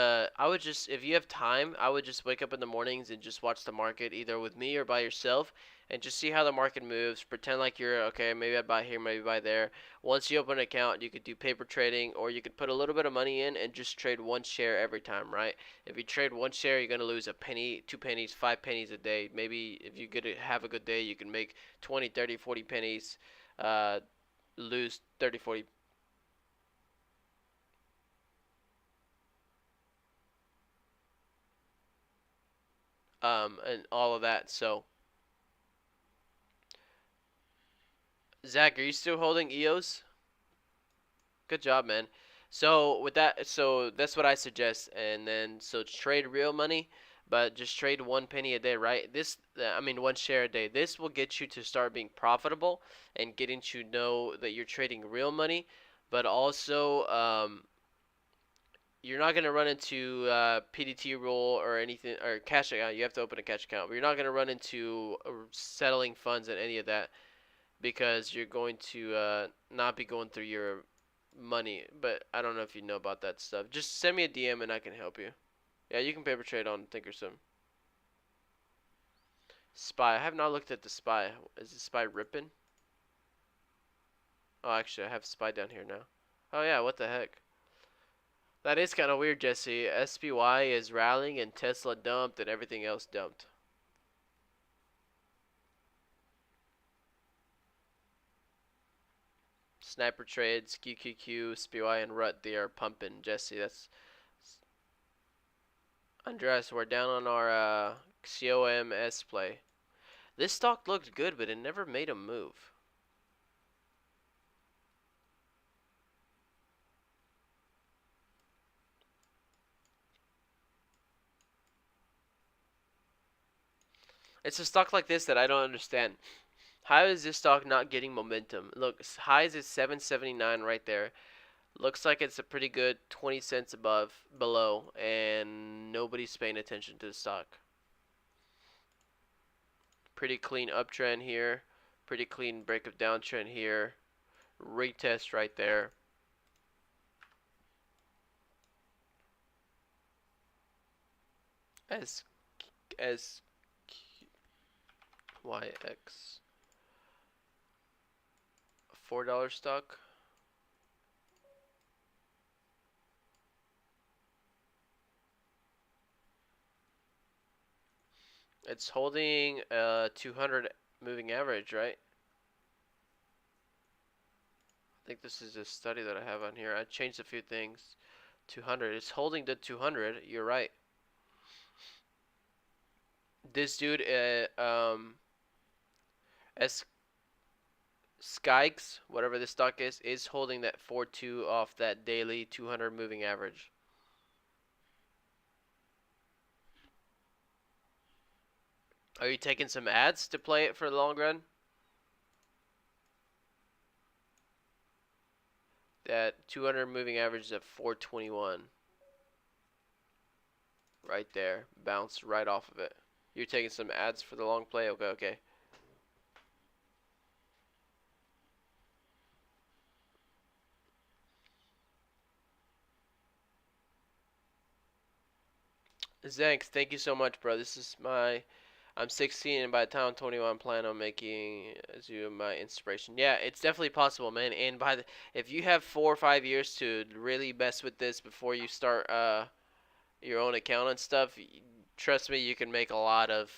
just, if you have time, I would just wake up in the mornings and just watch the market either with me or by yourself and just see how the market moves. Pretend like you're, okay, maybe I buy here, maybe buy there. Once you open an account, you could do paper trading or you could put a little bit of money in and just trade one share every time, right? If you trade one share, you're going to lose a penny, 2 pennies, 5 pennies a day. Maybe if you could have a good day, you can make 20, 30, 40 pennies. Uh, Lose 30, 40. And all of that. So, Zach, are you still holding EOS? Good job, man. So with that, so that's what I suggest. And then so trade real money, but just trade 1 penny a day, right? This, I mean, one share a day. This will get you to start being profitable and getting to know that you're trading real money, but also you're not going to run into PDT rule or anything or cash account. You have to open a cash account, but you're not going to run into settling funds and any of that because you're going to not be going through your money. But I don't know if you know about that stuff. Just send me a DM and I can help you. Yeah, you can paper trade on Thinkorswim. Spy. I have not looked at the spy. Is the spy ripping? Oh, actually, I have spy down here now. Oh yeah, what the heck? That is kind of weird, Jesse. SPY is rallying and Tesla dumped and everything else dumped. Sniper trades, QQQ, SPY, and RUT, they are pumping. Jesse, that's Andreas. We're down on our COMS play. This stock looked good, but it never made a move. It's a stock like this that I don't understand. How is this stock not getting momentum? Look, highs is 779 right there. Looks like it's a pretty good 20 cents above, below, and nobody's paying attention to the stock. Pretty clean uptrend here. Pretty clean break of downtrend here. Retest right there. S S Y X. $4 stock. It's holding 200 moving average, right? I think this is a study that I have on here. I changed a few things. 200. It's holding the 200. You're right. This dude, S Skykes, whatever this stock is holding that 4.2 off that daily 200 moving average. Are you taking some ads to play it for the long run? That 200 moving average is at 421. Right there. Bounce right off of it. You're taking some ads for the long play? Okay, okay. Zanks, thank you so much, bro. This is I'm 16, and by the time I'm 21, I plan on making you my inspiration. Yeah, it's definitely possible, man. And if you have 4 or 5 years to really mess with this before you start your own account and stuff, trust me, you can make a lot of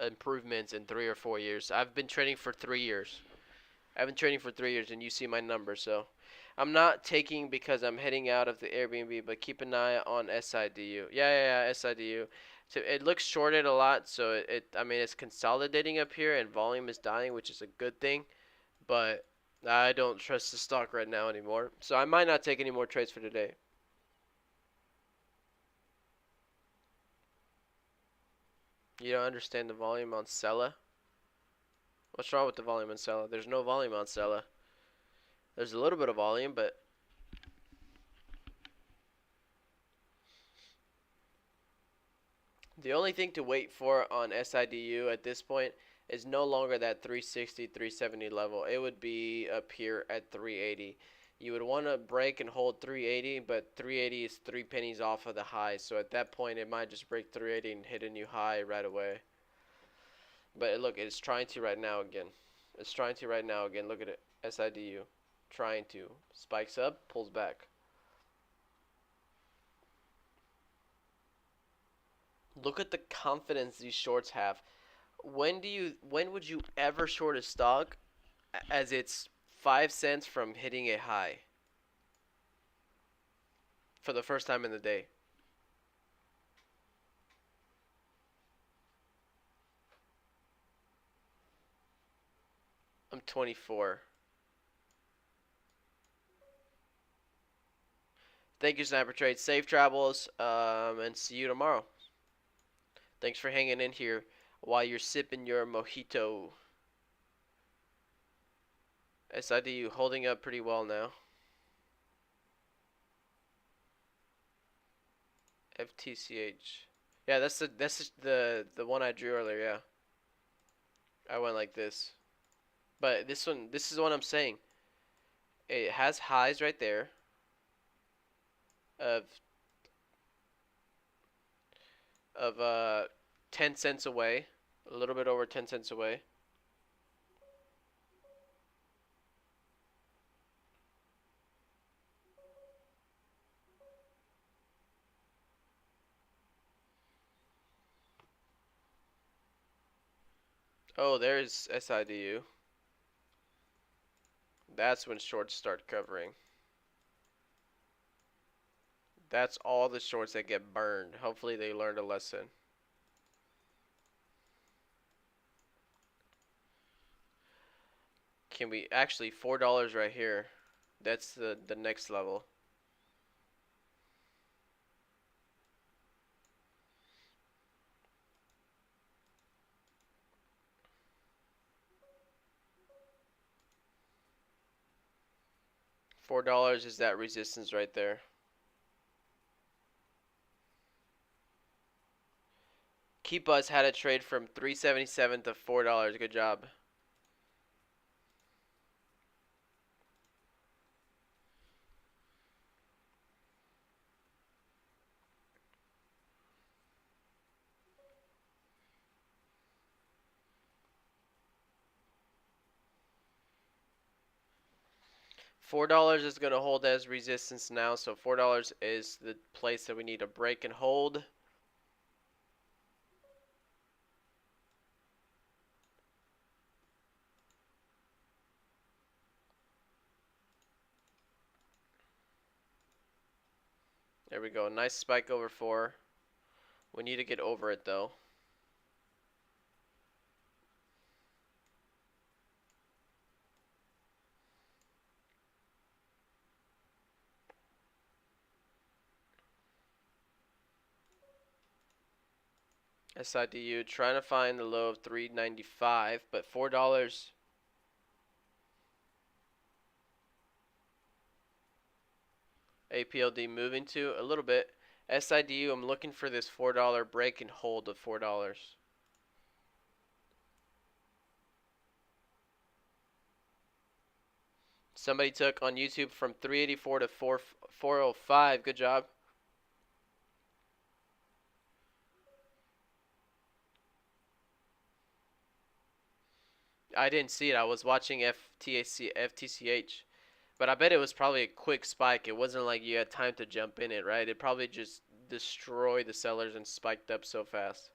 improvements in 3 or 4 years. I've been training for 3 years. I've been training for 3 years, and you see my numbers. So I'm not taking because I'm heading out of the Airbnb, but keep an eye on SIDU. Yeah, SIDU. So it looks shorted a lot, so I mean, it's consolidating up here, and volume is dying, which is a good thing. But I don't trust the stock right now anymore, so I might not take any more trades for today. You don't understand the volume on Sella? What's wrong with the volume on Sella? There's no volume on Sella. There's a little bit of volume, but the only thing to wait for on SIDU at this point is no longer that 360, 370 level. It would be up here at 380. You would want to break and hold 380, but 380 is 3 pennies off of the high. So at that point, it might just break 380 and hit a new high right away. But look, it's trying to right now again. It's trying to right now again. Look at it. SIDU. Trying to. Spikes up, pulls back. Look at the confidence these shorts have. When would you ever short a stock as it's 5 cents from hitting a high for the first time in the day? I'm 24. Thank you, Sniper Trade. Safe travels, and see you tomorrow. Thanks for hanging in here while you're sipping your mojito. SIDU holding up pretty well now. FTCH. Yeah, that's the one I drew earlier. Yeah, I went like this. But this is what I'm saying. It has highs right there of 10 cents away, a little bit over 10 cents away. Oh, there's SIDU. That's when shorts start covering. That's all the shorts that get burned. Hopefully they learned a lesson. Can we actually $4 right here? That's the next level. $4 is that resistance right there. Keep Us had a trade from 377 to $4. Good job. $4 is going to hold as resistance now, so $4 is the place that we need to break and hold. There we go. Nice spike over 4. We need to get over it though. SIDU trying to find the low of 395, but $4. APLD moving to a little bit. SIDU, I'm looking for this $4 break and hold of $4. Somebody took on YouTube from 384 to 405. Good job. I didn't see it. I was watching FTCH. But I bet it was probably a quick spike. It wasn't like you had time to jump in it, right? It probably just destroyed the sellers and spiked up so fast.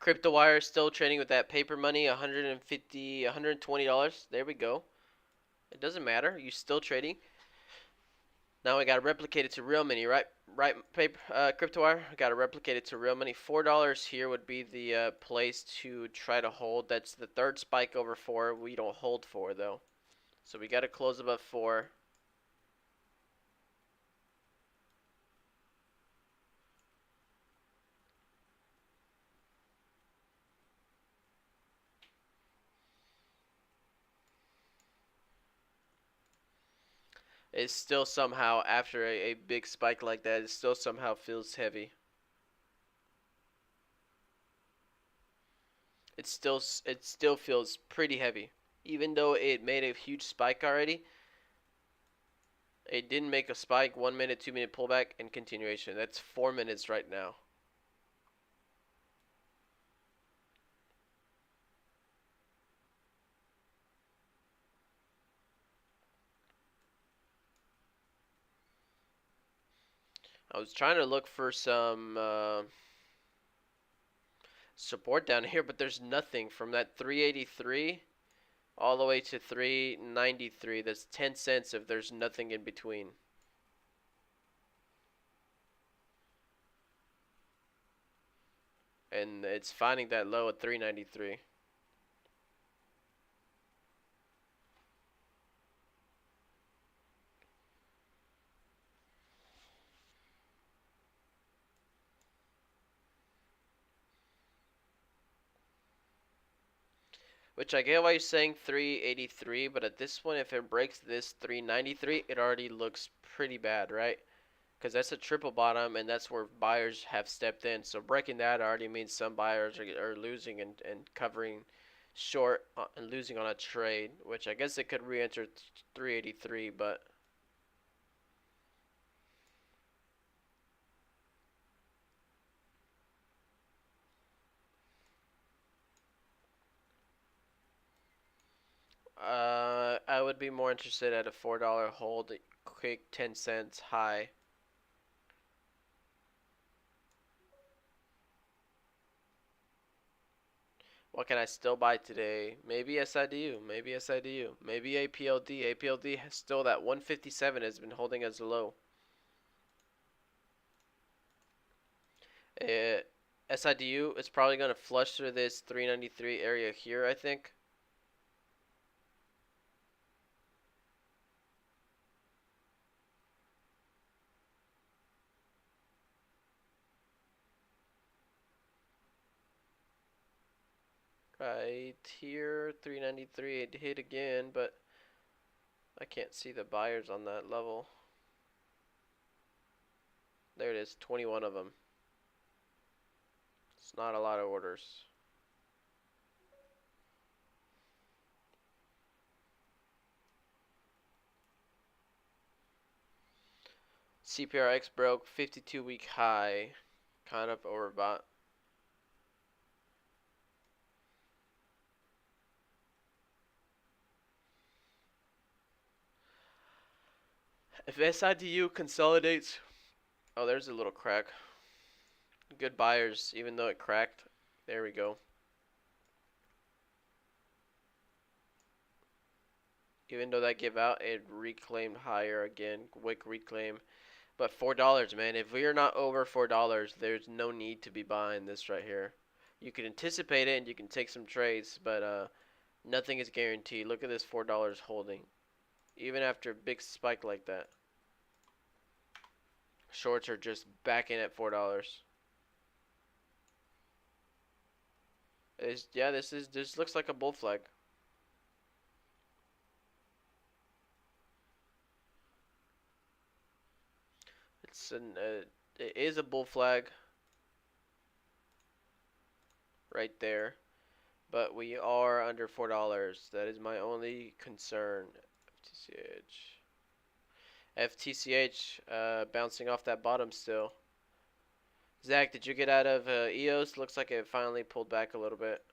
CryptoWire is still trading with that paper money, 150, $120. There we go. It doesn't matter. You're still trading. Now we got to replicate it to real money, right? Right, paper, CryptoWire. Got to replicate it to real money. $4 here would be the place to try to hold. That's the third spike over 4. We don't hold 4 though, so we got to close above 4. It still somehow, after a big spike like that, it still somehow feels heavy. It still feels pretty heavy, even though it made a huge spike already. It didn't make a spike. 1 minute, 2 minute pullback, and continuation. That's 4 minutes right now. I was trying to look for some support down here, but there's nothing from that 383 all the way to 393. That's 10 cents if there's nothing in between. And it's finding that low at 393. Which I get why you're saying 383, but at this point, if it breaks this 393, it already looks pretty bad, right? Because that's a triple bottom, and that's where buyers have stepped in. So breaking that already means some buyers are losing and covering short and losing on a trade, which I guess it could re-enter 383, but I would be more interested at a $4 hold, quick 10 cents high. What can I still buy today? Maybe SIDU, maybe SIDU, maybe APLD. APLD has still that 157 has been holding as a low. SIDU is probably going to flush through this 393 area here, I think. Right here, 393, it hit again, but I can't see the buyers on that level. There it is, 21 of them. It's not a lot of orders. CPRX broke 52-week high, kind of overbought. If SIDU consolidates, oh, there's a little crack. Good buyers, even though it cracked. There we go. Even though that gave out, it reclaimed higher again. Quick reclaim. But $4, man. If we are not over $4, there's no need to be buying this right here. You can anticipate it and you can take some trades, but Nothing is guaranteed. Look at this $4 holding. Even after a big spike like that. Shorts are just back in at $4. Yeah, this looks like a bull flag. It is a bull flag right there, but we are under $4. That is my only concern. FTCH bouncing off that bottom still. Zach, did you get out of EOS? Looks like it finally pulled back a little bit.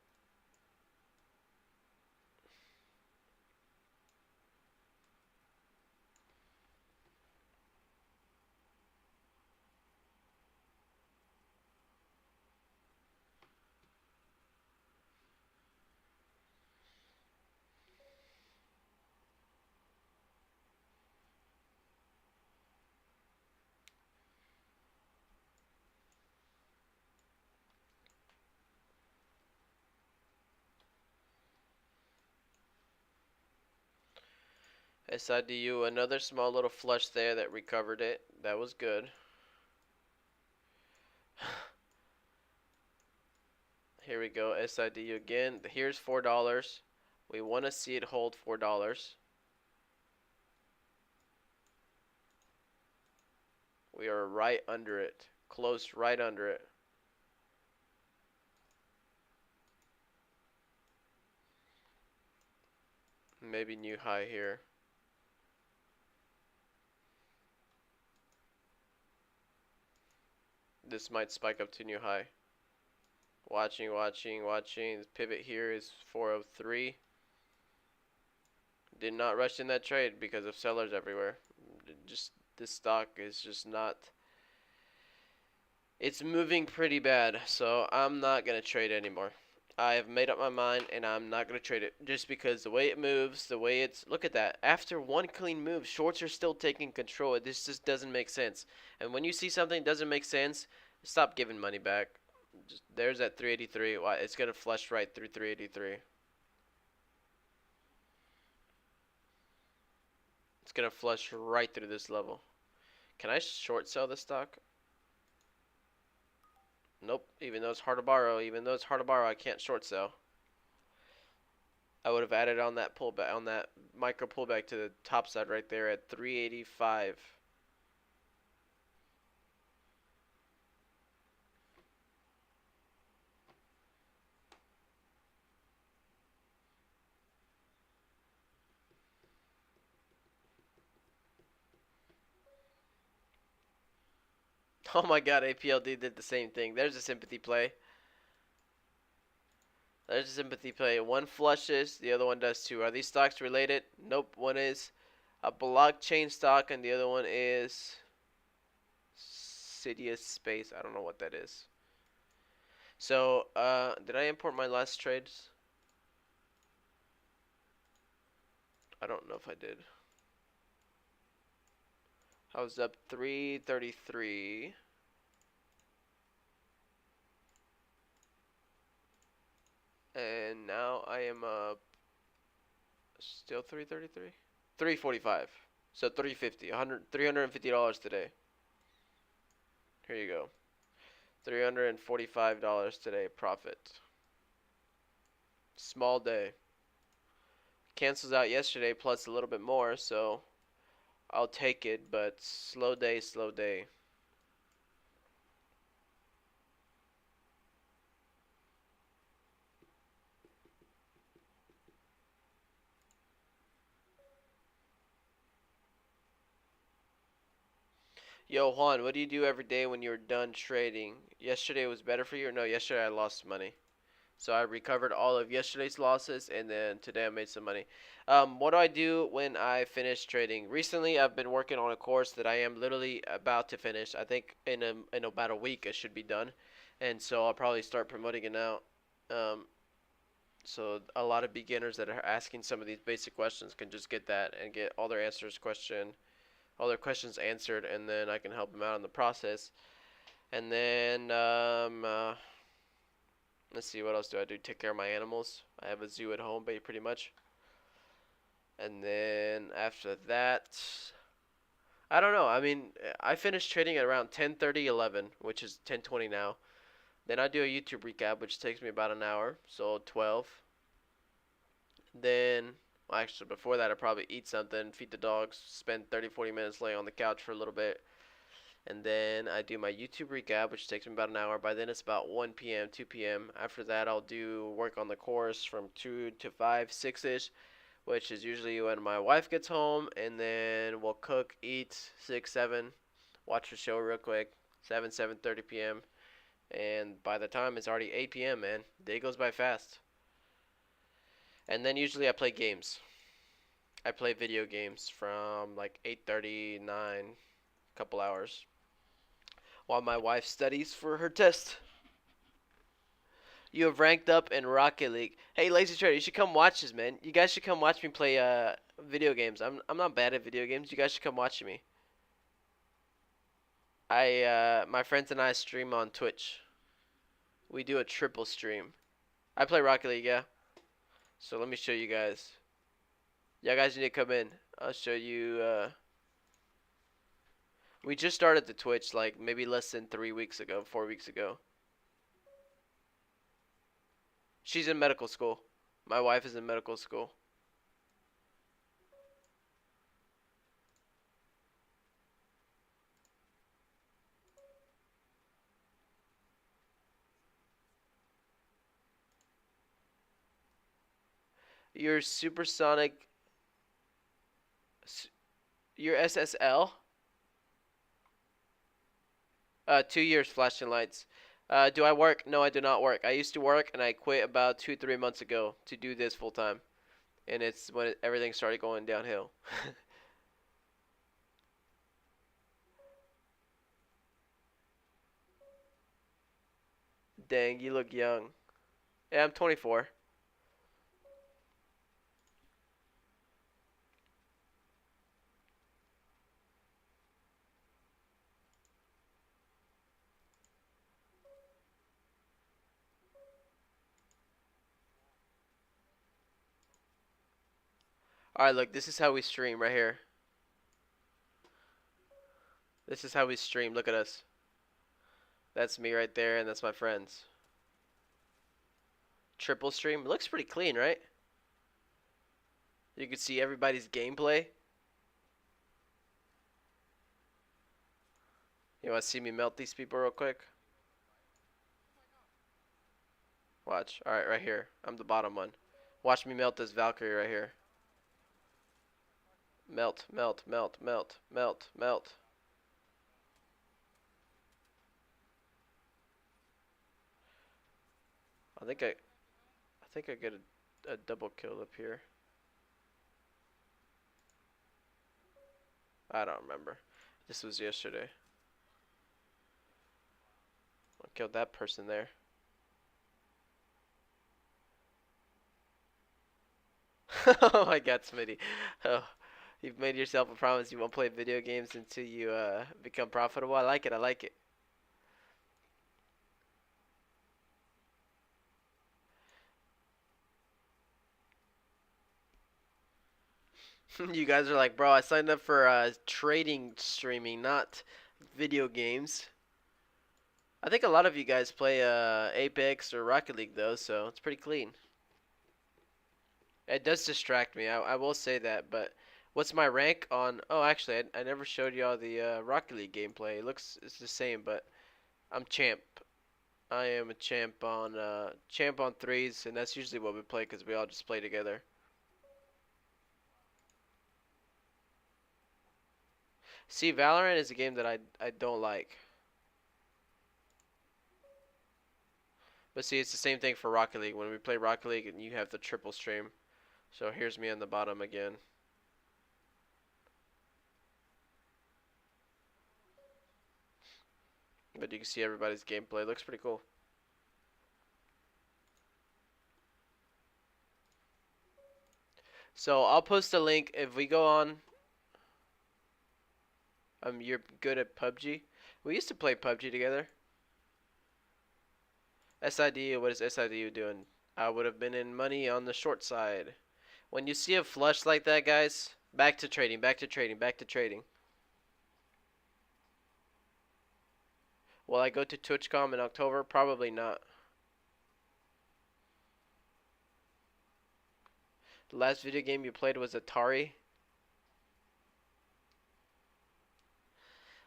SIDU, another small little flush there that recovered it. That was good. Here we go, SIDU again. Here's $4. We want to see it hold $4. We are right under it. Close right under it. Maybe new high here. This might spike up to new high. Watching. This pivot here is 403. Did not rush in that trade because of sellers everywhere. Just this stock is just not. It's moving pretty bad, so I'm not gonna trade anymore. I have made up my mind, and I'm not gonna trade it just because the way it moves, the way it's. Look at that. After one clean move, shorts are still taking control. This just doesn't make sense. And when you see something doesn't make sense, stop giving money back. There's that 383. It's gonna flush right through 383. It's gonna flush right through this level. Can I short sell this stock? Nope. Even though it's hard to borrow, I can't short sell. I would have added on that pullback, on that micro pullback to the top side right there at 385. Oh my god, APLD did the same thing. There's a sympathy play. One flushes, the other one does too. Are these stocks related? Nope. One is a blockchain stock and the other one is Sidious Space. I don't know what that is. So, did I import my last trades? I don't know if I did. I was up 333. And now I am up still 333? 345. So 350. $350 today. Here you go. $345 today profit. Small day. Cancels out yesterday plus a little bit more, so I'll take it, but slow day, slow day. Yo, Juan, what do you do every day when you're done trading? Yesterday was better for you, or no? Yesterday I lost money. So I recovered all of yesterday's losses, and then today I made some money. What do I do when I finish trading? Recently, I've been working on a course that I am literally about to finish. I think in about a week it should be done, and so I'll probably start promoting it now. So a lot of beginners that are asking some of these basic questions can just get that and get all their questions answered, and then I can help them out in the process. And then Let's see, what else do I do? Take care of my animals. I have a zoo at home, pretty much. And then after that, I don't know. I mean, I finished trading at around 10:30, 11, which is 10:20 now. Then I do a YouTube recap, which takes me about an hour, so 12. Then, well, actually, before that, I probably eat something, feed the dogs, spend 30, 40 minutes laying on the couch for a little bit. And then I do my YouTube recap, which takes me about an hour. By then, it's about 1 p.m., 2 p.m. After that, I'll do work on the course from 2 to 5, 6 ish, which is usually when my wife gets home. And then we'll cook, eat, 6, 7, watch the show real quick, 7, 7:30 p.m. And by the time it's already 8 p.m., man, day goes by fast. And then usually I play games. I play video games from like 8:30, 9, couple hours, while my wife studies for her test. You have ranked up in Rocket League. Hey, Lazy Trader, you should come watch this, man. You guys should come watch me play video games. I'm not bad at video games. You guys should come watch me. My friends and I stream on Twitch. We do a triple stream. I play Rocket League, yeah. So let me show you guys. Y'all guys need to come in. I'll show you. We just started the Twitch like maybe less than 3 weeks ago, 4 weeks ago. She's in medical school. My wife is in medical school. Your supersonic, your SSL, 2 years flashing lights. Do I work? No, I do not work. I used to work and I quit about 2, 3 months ago to do this full time. And it's when everything started going downhill. Dang, you look young. Yeah, I'm 24. Alright, look, this is how we stream right here. This is how we stream. Look at us. That's me right there, and that's my friends. Triple stream. It looks pretty clean, right? You can see everybody's gameplay. You want to see me melt these people real quick? Watch. Alright, right here. I'm the bottom one. Watch me melt this Valkyrie right here. Melt, melt, melt, melt, melt, melt. I think I get a double kill up here. I don't remember. This was yesterday. I killed that person there. Oh my god, Smitty. Oh, you've made yourself a promise you won't play video games until you become profitable. I like it. I like it. You guys are like, bro, I signed up for trading streaming, not video games. I think a lot of you guys play Apex or Rocket League though, so it's pretty clean. It does distract me. I will say that, but what's my rank on? Oh, actually, I never showed y'all the Rocket League gameplay. It's the same, but I'm champ. I am a champ on threes, and that's usually what we play because we all just play together. See, Valorant is a game that I don't like. But see, it's the same thing for Rocket League. When we play Rocket League, and you have the triple stream. So here's me on the bottom again. But you can see everybody's gameplay. It looks pretty cool. So I'll post a link if we go on. You're good at PUBG. We used to play PUBG together. SIDU, what is SIDU doing? I would have been in money on the short side. When you see a flush like that, guys, back to trading, back to trading, back to trading. Will I go to TwitchCon in October? Probably not. The last video game you played was Atari.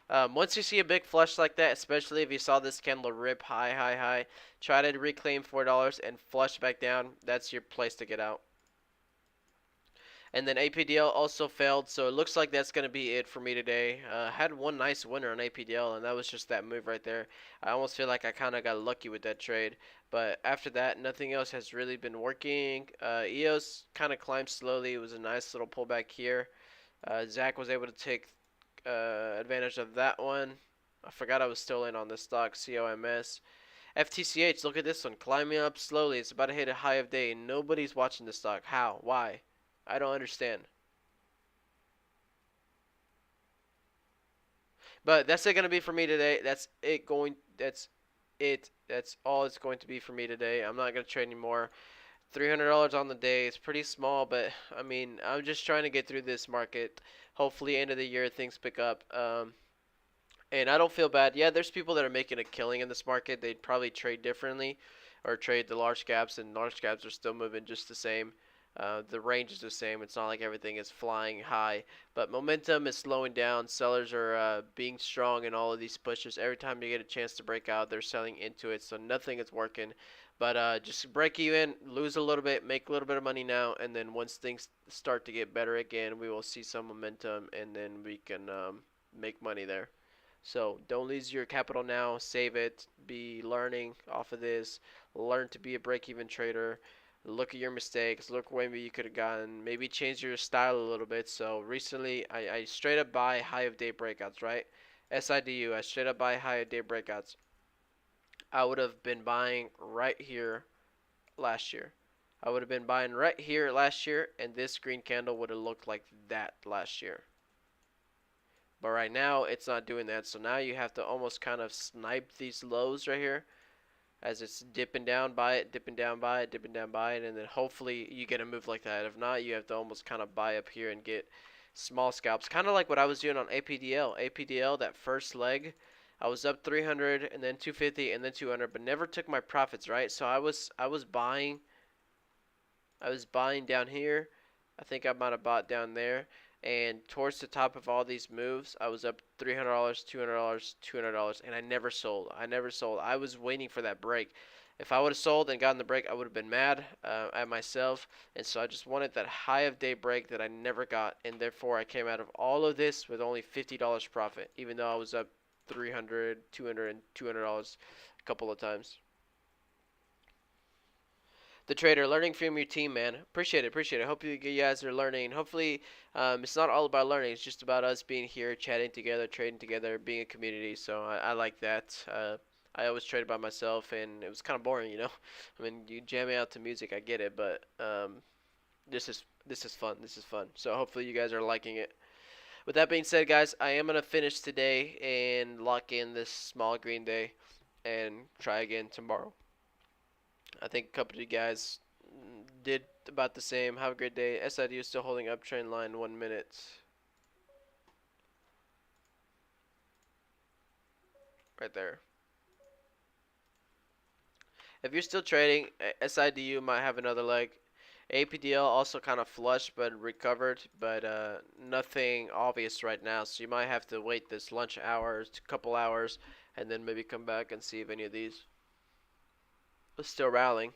Once you see a big flush like that, especially if you saw this candle rip high, high, high, try to reclaim $4 and flush back down. That's your place to get out. And then APDL also failed, so it looks like that's going to be it for me today. Had one nice winner on APDL, and that was just that move right there. I almost feel like I kind of got lucky with that trade. But after that, nothing else has really been working. EOS kind of climbed slowly. It was a nice little pullback here. Zach was able to take advantage of that one. I forgot I was still in on this stock, COMS. FTCH, look at this one, climbing up slowly. It's about to hit a high of day, and nobody's watching this stock. How? Why? I don't understand. But that's it gonna be for me today. That's it going. That's it. That's all it's going to be for me today. I'm not gonna trade anymore. $300 on the day. It's pretty small, but I mean, I'm just trying to get through this market. Hopefully, end of the year things pick up. And I don't feel bad. Yeah, there's people that are making a killing in this market. They'd probably trade differently, or trade the large caps, and large caps are still moving just the same. The range is the same. It's not like everything is flying high, but momentum is slowing down. Sellers are being strong in all of these pushes. Every time you get a chance to break out, they're selling into it, so nothing is working. But just break even, lose a little bit, make a little bit of money now, and then once things start to get better again, we will see some momentum, and then we can make money there. So don't lose your capital now. Save it. Be learning off of this. Learn to be a break-even trader. Look at your mistakes. Look where maybe you could have gotten. Maybe change your style a little bit. So recently, I straight up buy high of day breakouts, right? SIDU, I straight up buy high of day breakouts. I would have been buying right here last year. I would have been buying right here last year, and this green candle would have looked like that last year. But right now, it's not doing that. So now you have to almost kind of snipe these lows right here as it's dipping down by it, dipping down by it, dipping down by it, and then hopefully you get a move like that. If not, you have to almost kind of buy up here and get small scalps. Kind of like what I was doing on APDL. APDL, that first leg, I was up 300 and then 250 and then 200, but never took my profits, right? So I was buying down here. I think I might have bought down there. And towards the top of all these moves, I was up $300, $200, $200, and I never sold. I never sold. I was waiting for that break. If I would have sold and gotten the break, I would have been mad at myself. And so I just wanted that high of day break that I never got. And therefore, I came out of all of this with only $50 profit, even though I was up 300, 200, and $200 a couple of times. The trader, learning from your team, man. Appreciate it, appreciate it. Hope you guys are learning. Hopefully, it's not all about learning. It's just about us being here, chatting together, trading together, being a community. So I like that. I always traded by myself, and it was kind of boring, you know. I mean, you jam out to music, I get it, but this is fun. This is fun. So hopefully you guys are liking it. With that being said, guys, I am gonna finish today and lock in this small green day, and try again tomorrow. I think a couple of you guys did about the same. Have a great day. SID is still holding up trend line 1 minute. Right there. If you're still trading, SIDU might have another leg. APDL also kind of flushed but recovered, but nothing obvious right now. So you might have to wait this lunch hours, couple hours, and then maybe come back and see if any of these are still rallying.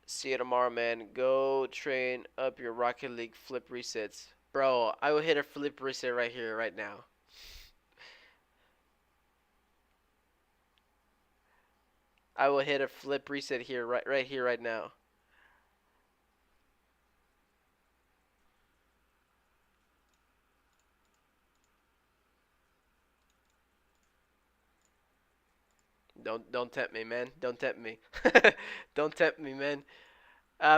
See you tomorrow, man. Go train up your Rocket League flip resets. Bro, I will hit a flip reset right here, right now. I will hit a flip reset here, right here, right now. Don't tempt me, man. Don't tempt me. Don't tempt me, man.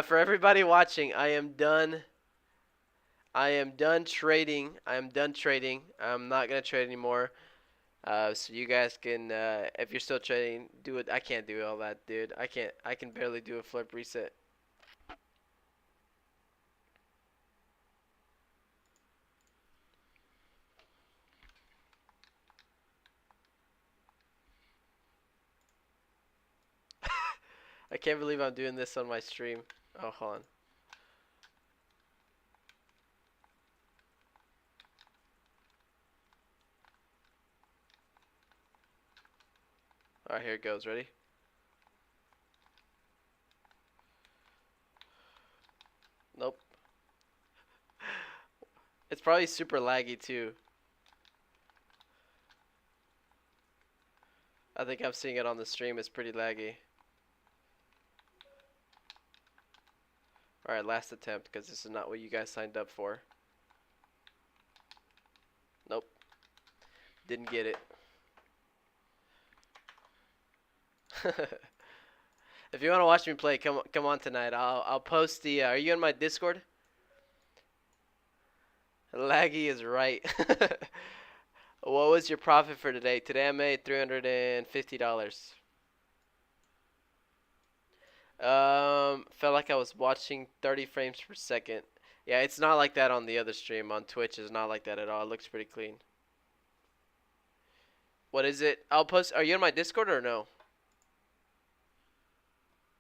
For everybody watching, I am done. I am done trading. I am done trading. I'm not gonna trade anymore. So you guys can, if you're still trading, do it. I can't do all that, dude. I can't. I can barely do a flip reset. I can't believe I'm doing this on my stream. Oh, hold on. All right, here it goes. Ready? Nope. It's probably super laggy too. I think I'm seeing it on the stream. It's pretty laggy. All right, last attempt because this is not what you guys signed up for. Nope. Didn't get it. If you want to watch me play, come on tonight. I'll post the. Are you in my Discord? Laggy is right. What was your profit for today? Today I made $350. Felt like I was watching 30 frames per second. Yeah, it's not like that on the other stream. On Twitch, it's not like that at all. It looks pretty clean. What is it? I'll post. Are you in my Discord or no?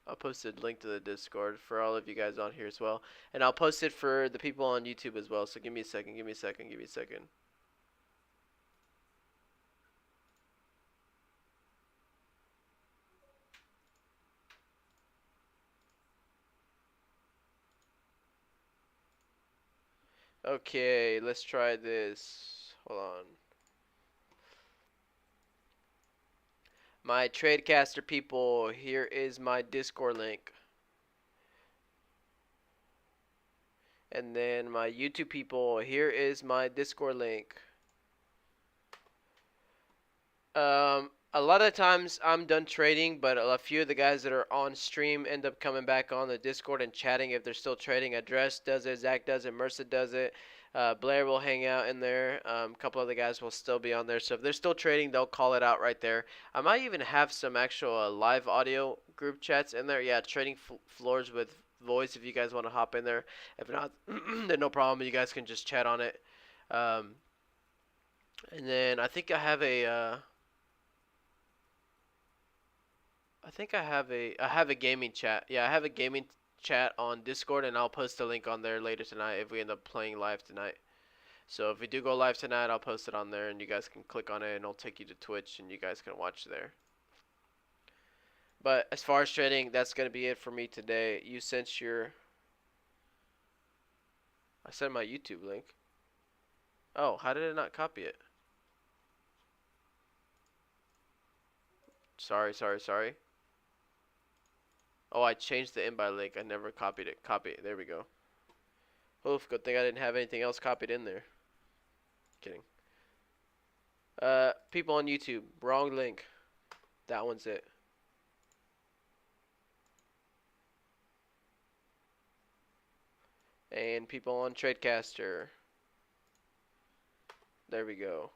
I'll post a link to the Discord for all of you guys on here as well. And I'll post it for the people on YouTube as well. So give me a second, give me a second, give me a second. Okay, let's try this. Hold on. My Tradecaster people, here is my Discord link. And then my YouTube people, here is my Discord link. A lot of times I'm done trading, but a few of the guys that are on stream end up coming back on the Discord and chatting if they're still trading. Address does it, Zach does it, Mercer does it. Blair will hang out in there. A couple other guys will still be on there. So if they're still trading, they'll call it out right there. I might even have some actual live audio group chats in there. Yeah, trading floors with voice if you guys want to hop in there. If not, then no problem. You guys can just chat on it. And then I think I have a. I have a gaming chat. Yeah, I have a gaming chat on Discord, and I'll post a link on there later tonight if we end up playing live tonight. So if we do go live tonight, I'll post it on there, and you guys can click on it, and it'll take you to Twitch, and you guys can watch there. But as far as trading, that's gonna be it for me today. You sent your. I sent my YouTube link. Oh, how did I not copy it? Sorry. Oh, I changed the invite link. I never copied it. Copy it. There we go. Oof, good thing I didn't have anything else copied in there. Kidding. People on YouTube, wrong link. That one's it. And people on Tradecaster. There we go.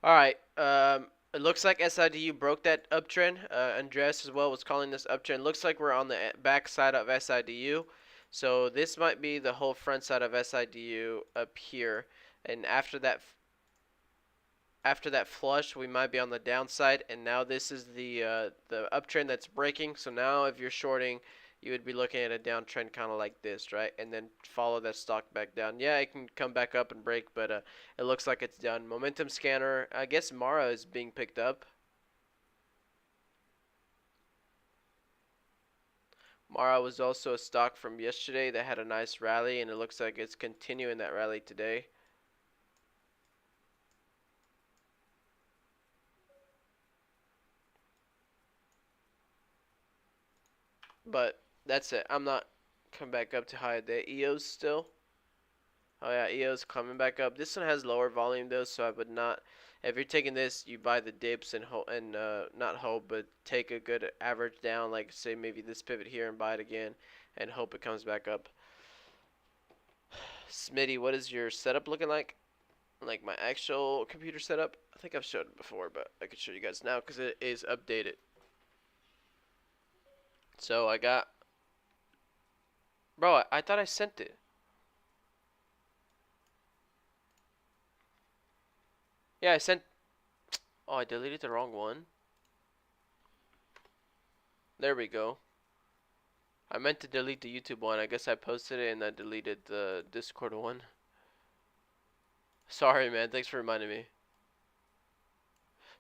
All right. It looks like SIDU broke that uptrend. Andreas as well was calling this uptrend. Looks like we're on the back side of SIDU. So this might be the whole front side of SIDU up here. And after that flush, we might be on the downside. And now this is the uptrend that's breaking. So now if you're shorting, you would be looking at a downtrend kind of like this, right? And then follow that stock back down. Yeah, it can come back up and break, but it looks like it's done. Momentum scanner, I guess Mara is being picked up. Mara was also a stock from yesterday that had a nice rally, and it looks like it's continuing that rally today. But that's it. I'm not coming back up to high day. EOS still. Oh yeah, EOS coming back up. This one has lower volume though, so I would not If you're taking this, you buy the dips and not hold, but take a good average down, like say maybe this pivot here and buy it again, and hope it comes back up. Smitty, what is your setup looking like? Like my actual computer setup? I think I've showed it before, but I could show you guys now because it is updated. So I got, bro, I thought I sent it. Yeah, I sent. Oh, I deleted the wrong one. There we go. I meant to delete the YouTube one. I guess I posted it and I deleted the Discord one. Sorry, man. Thanks for reminding me.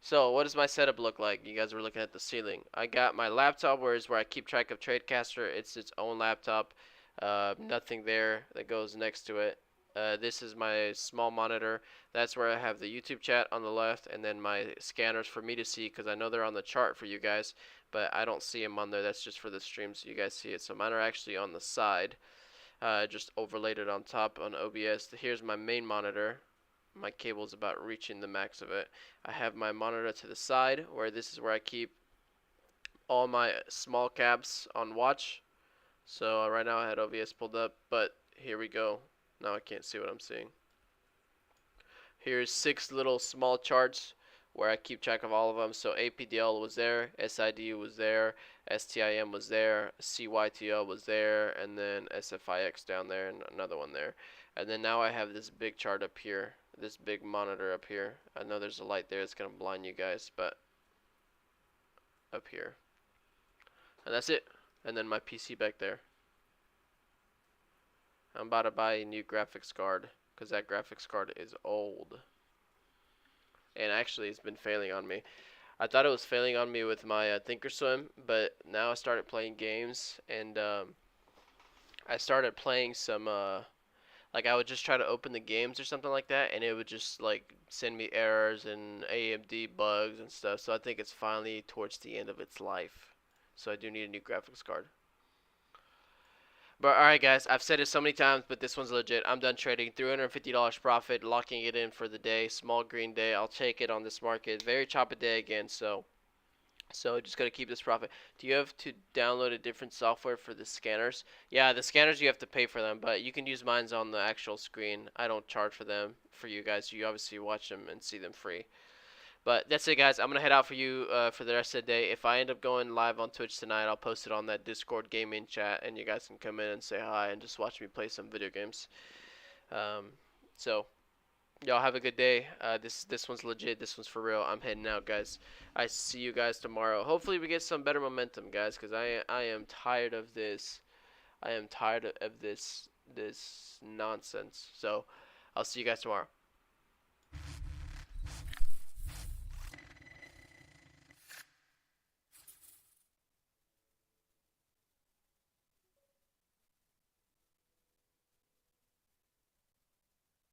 So, what does my setup look like? You guys were looking at the ceiling. I got my laptop, where I keep track of Tradecaster. It's its own laptop. Nothing there that goes next to it. This is my small monitor. That's where I have the YouTube chat on the left, and then my scanners for me to see, because I know they're on the chart for you guys, but I don't see them on there. That's just for the stream, so you guys see it. So mine are actually on the side. Just overlaid it on top on OBS. Here's my main monitor. My cable's about reaching the max of it. I have my monitor to the side, where this is where I keep all my small caps on watch. So right now I had OBS pulled up, but here we go. Now I can't see what I'm seeing. Here's 6 little small charts where I keep track of all of them. So APDL was there, SID was there, STIM was there, CYTL was there, and then SFIX down there, and another one there. And then now I have this big chart up here, this big monitor up here. I know there's a light there, it's gonna blind you guys, but up here. And that's it. And then my PC back there. I'm about to buy a new graphics card, because that graphics card is old. And actually it's been failing on me. I thought it was failing on me with my Thinkorswim, but now I started playing games, and I started playing some, like I would just try to open the games or something like that, and it would just like send me errors and AMD bugs and stuff. So I think it's finally towards the end of its life. So I do need a new graphics card. But alright guys, I've said it so many times, but this one's legit. I'm done trading. $350 profit, locking it in for the day. Small green day. I'll take it on this market. Very choppy day again, so just gotta keep this profit. Do you have to download a different software for the scanners? Yeah, the scanners you have to pay for them, but you can use mine's on the actual screen. I don't charge for them for you guys. You obviously watch them and see them free. But that's it, guys. I'm going to head out for you for the rest of the day. If I end up going live on Twitch tonight, I'll post it on that Discord gaming chat, and you guys can come in and say hi and just watch me play some video games. So, y'all have a good day. This one's legit. This one's for real. I'm heading out, guys. I see you guys tomorrow. Hopefully we get some better momentum, guys, because I am tired of this. I am tired of this nonsense. So, I'll see you guys tomorrow.